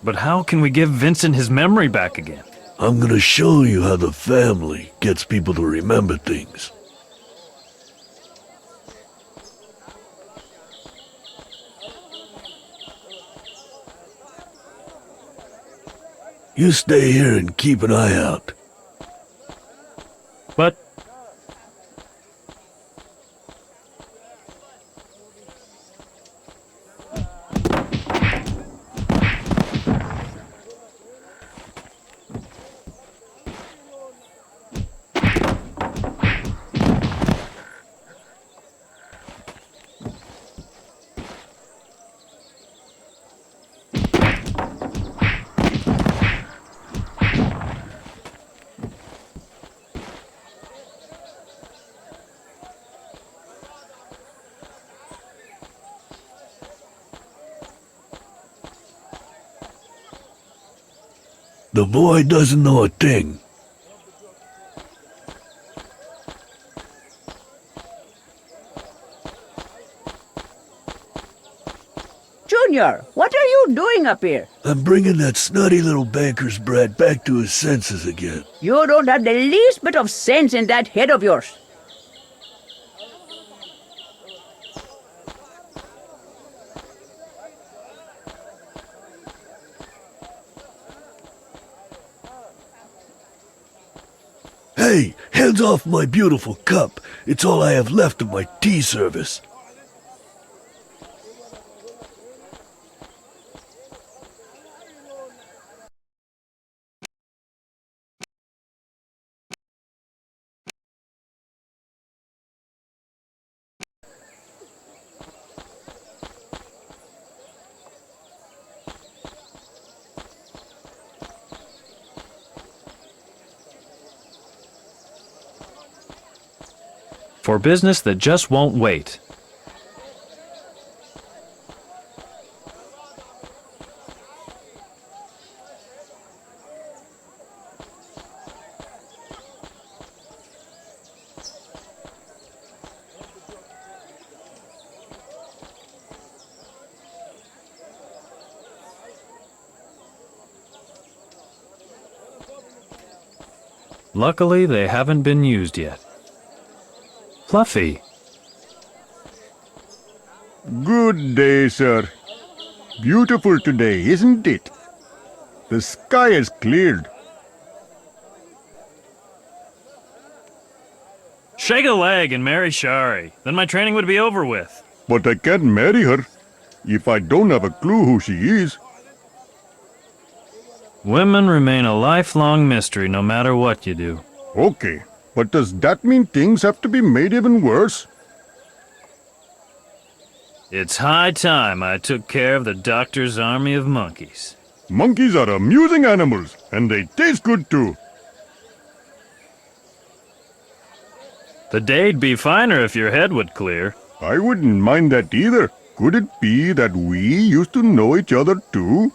But how can we give Vincent his memory back again? I'm gonna show you how the family gets people to remember things. You stay here and keep an eye out. But The boy doesn't know a thing. Junior, what are you doing up here? I'm bringing that snotty little banker's brat back to his senses again. You don't have the least bit of sense in that head of yours. Hey, hands off my beautiful cup. It's all I have left of my tea service. for business that just won't wait. Luckily, they haven't been used yet. Fluffy. Good day, sir. Beautiful today, isn't it? The sky has cleared. Shake a leg and marry Shari. Then my training would be over with. But I can't marry her if I don't have a clue who she is. Women remain a lifelong mystery no matter what you do. Okay, but does that mean things have to be made even worse? It's high time I took care of the doctor's army of monkeys. Monkeys are amusing animals, and they taste good too. The day'd be finer if your head would clear. I wouldn't mind that either. Could it be that we used to know each other too?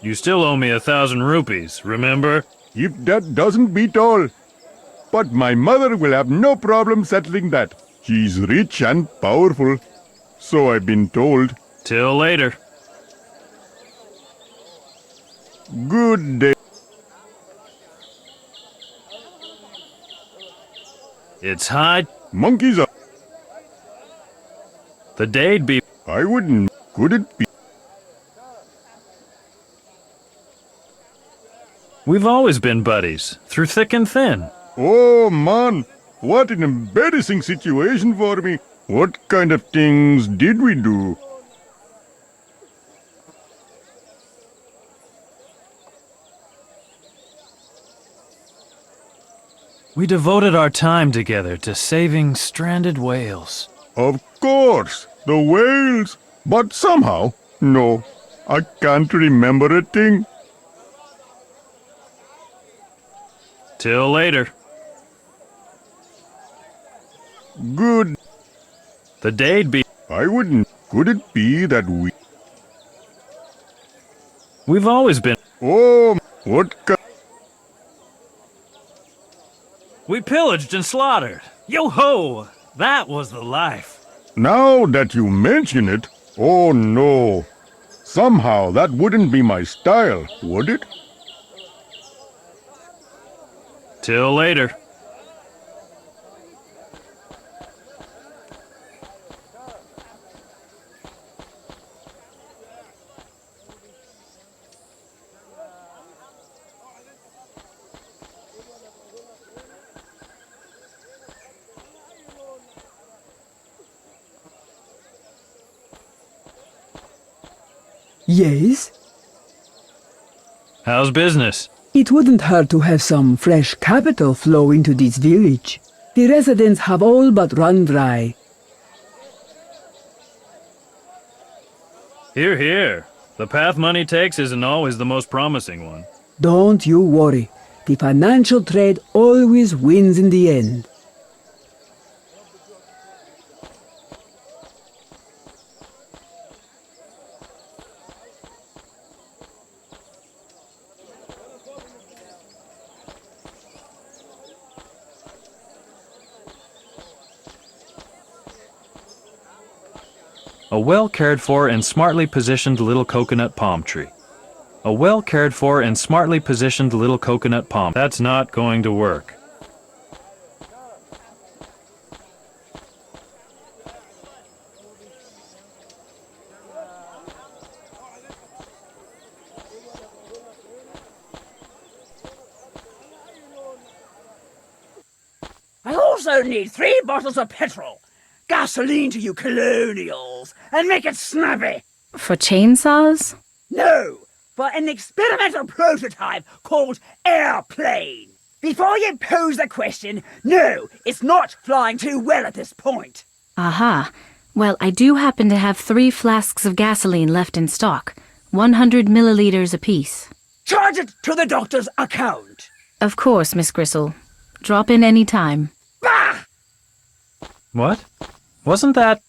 You still owe me 1,000 rupees, remember? If that doesn't beat all. But my mother will have no problem settling that. She's rich and powerful. So I've been told. Till later. Good day. It's high. Monkeys are... The day'd be... I wouldn't. Could it be? We've always been buddies, through thick and thin. Oh, man. What an embarrassing situation for me. What kind of things did we do? We devoted our time together to saving stranded whales. Of course, the whales. But somehow, no, I can't remember a thing. Till later. Good. The day'd be... I wouldn't. Could it be that we... We've always been... Oh, what We pillaged and slaughtered. Yo-ho! That was the life. Now that you mention it, oh no. Somehow that wouldn't be my style, would it? Till later. Yes? How's business? It wouldn't hurt to have some fresh capital flow into this village. The residents have all but run dry. Hear, hear. The path money takes isn't always the most promising one. Don't you worry. The financial trade always wins in the end. A well-cared-for and smartly positioned little coconut palm tree. A well-cared-for and smartly positioned little coconut palm. That's not going to work. I also need 3 bottles of petrol. Gasoline to you colonials, and make it snappy. For chainsaws? No, for an experimental prototype called Airplane. Before you pose the question, no, it's not flying too well at this point. Aha. Well, I do happen to have 3 flasks of gasoline left in stock, 100 milliliters apiece. Charge it to the doctor's account. Of course, Miss Gristle. Drop in any time. Bah! What? Wasn't that...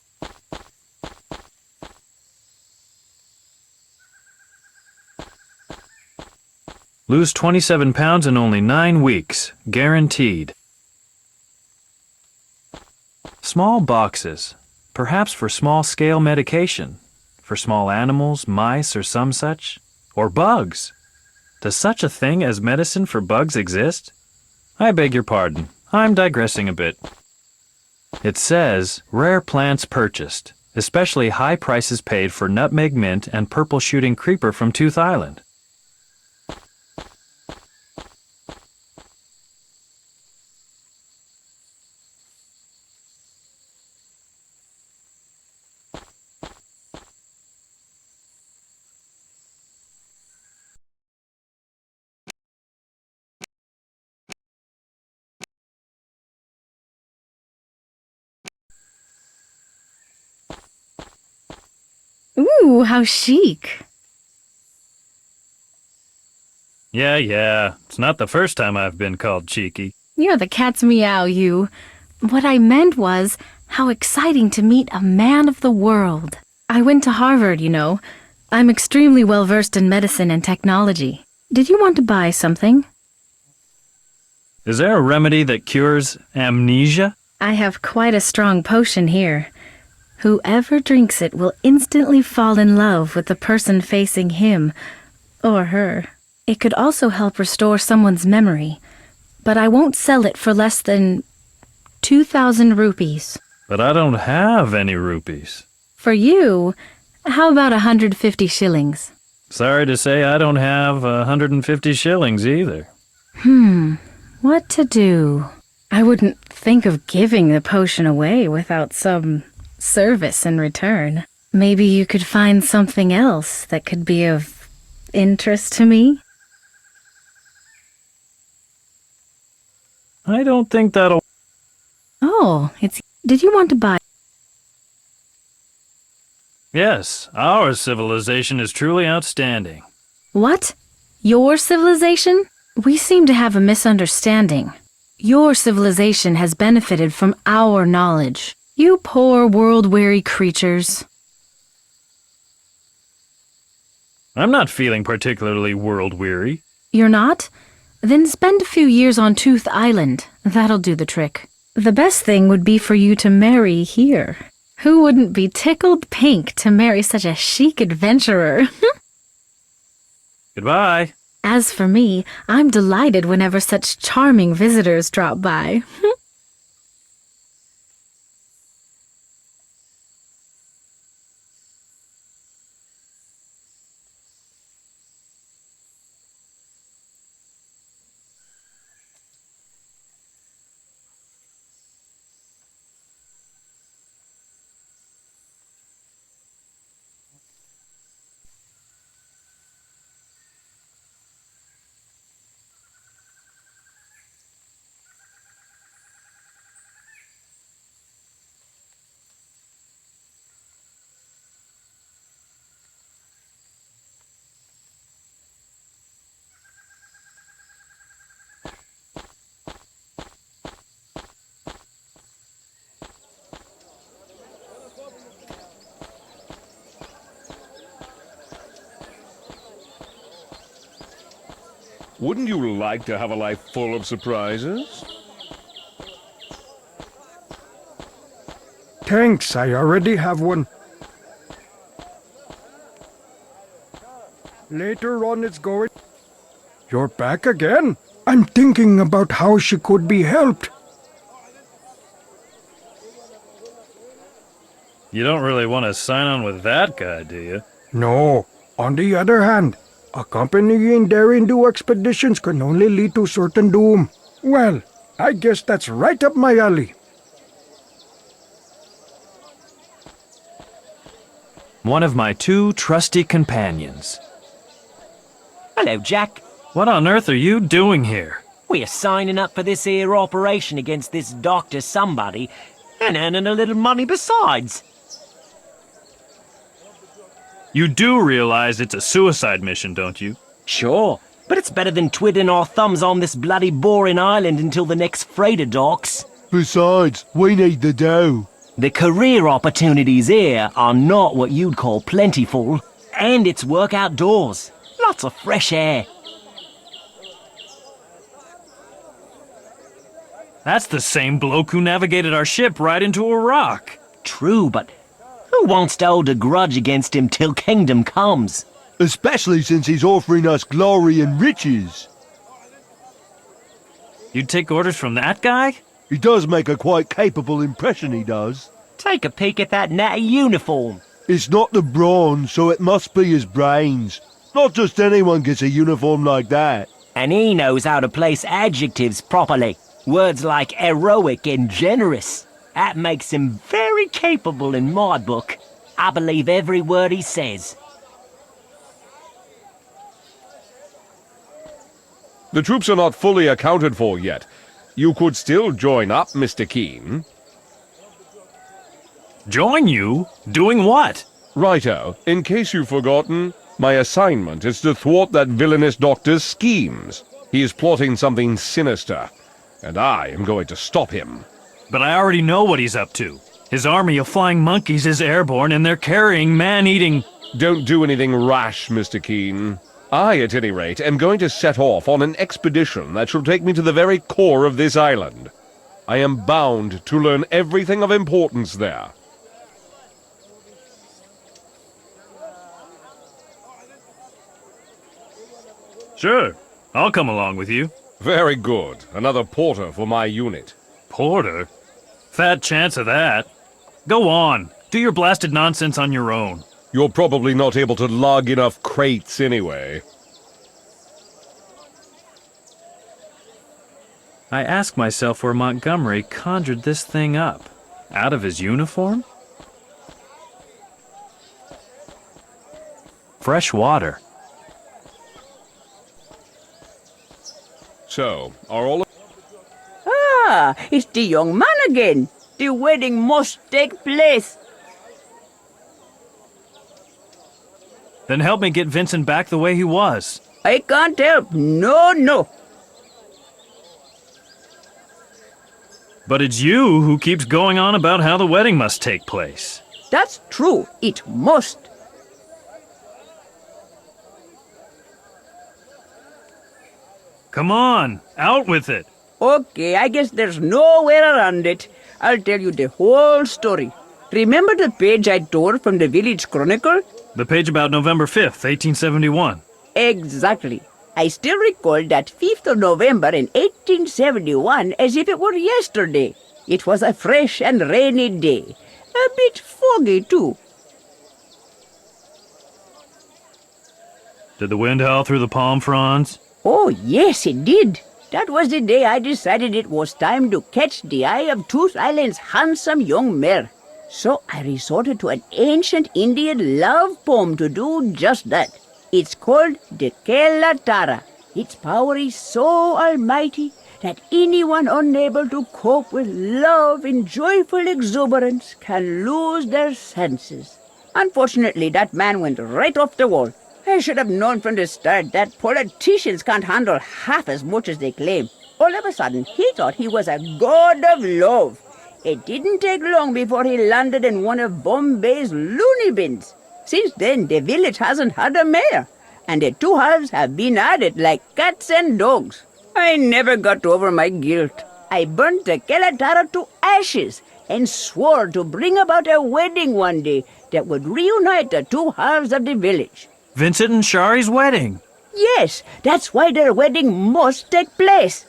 Lose 27 pounds in only 9 weeks. Guaranteed. Small boxes. Perhaps for small-scale medication. For small animals, mice, or some such. Or bugs. Does such a thing as medicine for bugs exist? I beg your pardon. I'm digressing a bit. It says, rare plants purchased, especially high prices paid for nutmeg mint and purple shooting creeper from Tooth Island. Ooh, how chic. Yeah, it's not the first time I've been called cheeky. You're the cat's meow, you. What I meant was, how exciting to meet a man of the world. I went to Harvard, you know. I'm extremely well versed in medicine and technology. Did you want to buy something? Is there a remedy that cures amnesia? I have quite a strong potion here. Whoever drinks it will instantly fall in love with the person facing him or her. It could also help restore someone's memory, but I won't sell it for less than 2,000 rupees. But I don't have any rupees. For you, how about 150 shillings? Sorry to say I don't have 150 shillings either. What to do? I wouldn't think of giving the potion away without some service in return. Maybe you could find something else that could be of interest to me? I don't think that'll... Oh, did you want to buy? Yes, our civilization is truly outstanding. What? Your civilization? We seem to have a misunderstanding. Your civilization has benefited from our knowledge. You poor world-weary creatures. I'm not feeling particularly world-weary. You're not? Then spend a few years on Tooth Island. That'll do the trick. The best thing would be for you to marry here. Who wouldn't be tickled pink to marry such a chic adventurer? Goodbye. As for me, I'm delighted whenever such charming visitors drop by. Wouldn't you like to have a life full of surprises? Thanks, I already have one. Later on it's going... You're back again? I'm thinking about how she could be helped. You don't really want to sign on with that guy, do you? No. On the other hand, accompanying daring-do expeditions can only lead to certain doom. Well, I guess that's right up my alley. One of my two trusty companions. Hello, Jack. What on earth are you doing here? We're signing up for this here operation against this Dr. Somebody and earning a little money besides. You do realize it's a suicide mission, don't you? Sure, but it's better than twiddling our thumbs on this bloody boring island until the next freighter docks. Besides, we need the dough. The career opportunities here are not what you'd call plentiful, and it's work outdoors. Lots of fresh air. That's the same bloke who navigated our ship right into a rock. True, but who wants to hold a grudge against him till kingdom comes? Especially since he's offering us glory and riches. You'd take orders from that guy? He does make a quite capable impression, he does. Take a peek at that natty uniform. It's not the brawn, so it must be his brains. Not just anyone gets a uniform like that. And he knows how to place adjectives properly. Words like heroic and generous. That makes him very capable in my book. I believe every word he says. The troops are not fully accounted for yet. You could still join up, Mr. Keane. Join you? Doing what? Righto. In case you've forgotten, my assignment is to thwart that villainous doctor's schemes. He is plotting something sinister, and I am going to stop him. But I already know what he's up to. His army of flying monkeys is airborne and they're carrying man-eating... Don't do anything rash, Mr. Keane. I, at any rate, am going to set off on an expedition that shall take me to the very core of this island. I am bound to learn everything of importance there. Sure, I'll come along with you. Very good. Another porter for my unit. Porter? Fat chance of that. Go on. Do your blasted nonsense on your own. You're probably not able to lug enough crates anyway. I ask myself where Montgomery conjured this thing up. Out of his uniform? Fresh water. So, are all... Ah, it's the young man again. The wedding must take place. Then help me get Vincent back the way he was. I can't help. No. But it's you who keeps going on about how the wedding must take place. That's true. It must. Come on, out with it. Okay, I guess there's no way around it. I'll tell you the whole story. Remember the page I tore from the village chronicle? The page about November 5th, 1871. Exactly. I still recall that 5th of November in 1871 as if it were yesterday. It was a fresh and rainy day. A bit foggy, too. Did the wind howl through the palm fronds? Oh, yes, it did. That was the day I decided it was time to catch the eye of Tooth Island's handsome young mare. So I resorted to an ancient Indian love poem to do just that. It's called the Kelatara. Its power is so almighty that anyone unable to cope with love in joyful exuberance can lose their senses. Unfortunately, that man went right off the wall. I should have known from the start that politicians can't handle half as much as they claim. All of a sudden, he thought he was a god of love. It didn't take long before he landed in one of Bombay's loony bins. Since then, the village hasn't had a mayor, and the two halves have been at it like cats and dogs. I never got over my guilt. I burnt the Kelatara to ashes and swore to bring about a wedding one day that would reunite the two halves of the village. Vincent and Shari's wedding. Yes, that's why their wedding must take place.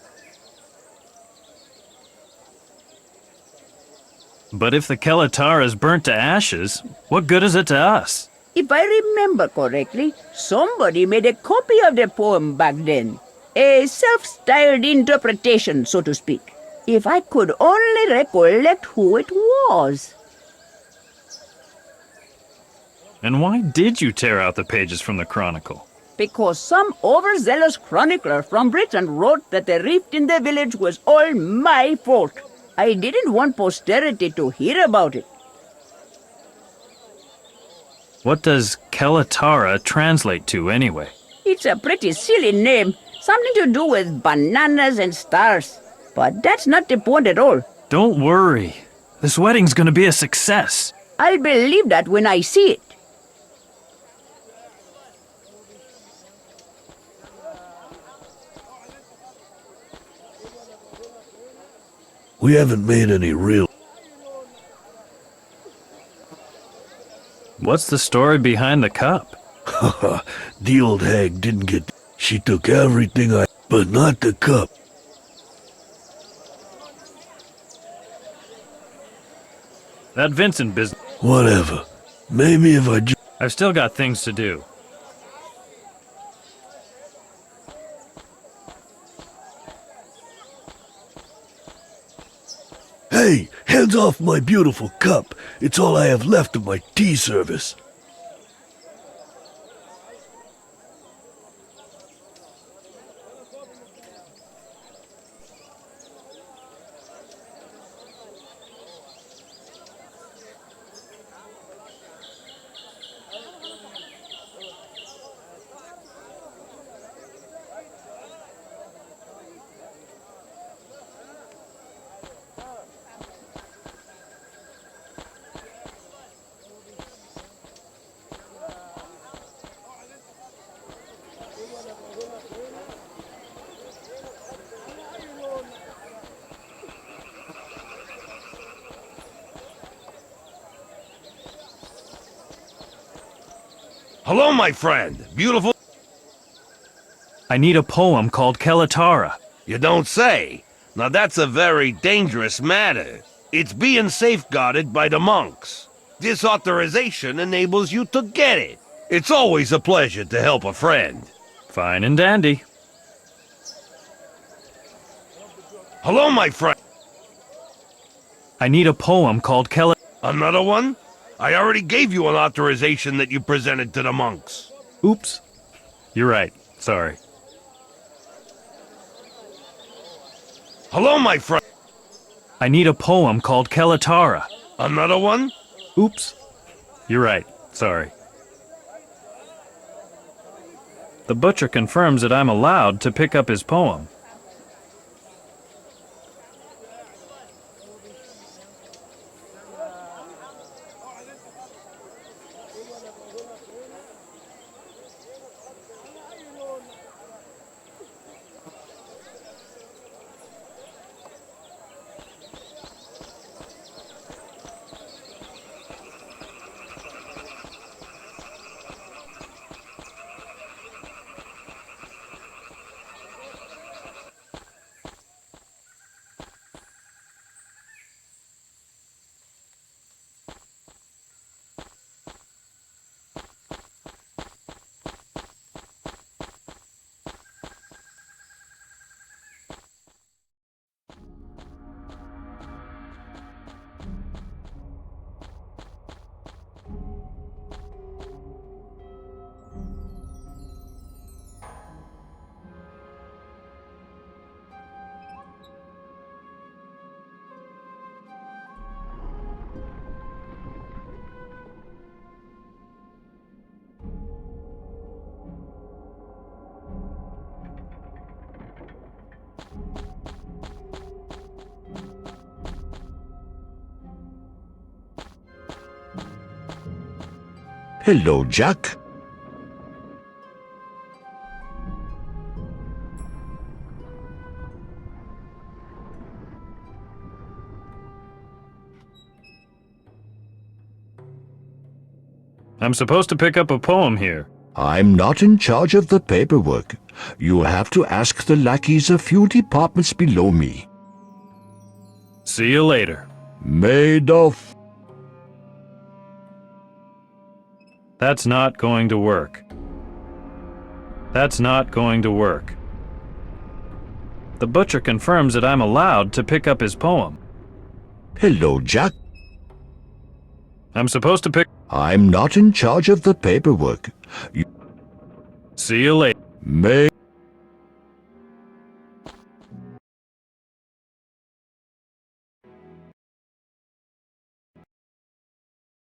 But if the Kelatara is burnt to ashes, what good is it to us? If I remember correctly, somebody made a copy of the poem back then. A self-styled interpretation, so to speak. If I could only recollect who it was. And why did you tear out the pages from the Chronicle? Because some overzealous chronicler from Britain wrote that the rift in the village was all my fault. I didn't want posterity to hear about it. What does Kelatara translate to, anyway? It's a pretty silly name. Something to do with bananas and stars. But that's not the point at all. Don't worry. This wedding's gonna be a success. I'll believe that when I see it. We haven't made any real... What's the story behind the cup? The old hag didn't get... She took everything but not the cup. That Vincent business. Whatever. Maybe if I've still got things to do. Hey, hands off my beautiful cup. It's all I have left of my tea service. Hello, my friend. Beautiful. I need a poem called Kelatara. You don't say. Now that's a very dangerous matter. It's being safeguarded by the monks. This authorization enables you to get it. It's always a pleasure to help a friend. Fine and dandy. Hello, my friend. I need a poem called Kelatara. Another one? I already gave you an authorization that you presented to the monks. Oops. You're right. Sorry. Hello, my friend. I need a poem called Kelatara. Another one? Oops. You're right. Sorry. The butcher confirms that I'm allowed to pick up his poem. Hello, Jack. I'm supposed to pick up a poem here. I'm not in charge of the paperwork. You have to ask the lackeys a few departments below me. See you later. Made of. That's not going to work. That's not going to work. The butcher confirms that I'm allowed to pick up his poem. Hello, Jack. I'm supposed to pick... I'm not in charge of the paperwork. See you later. May...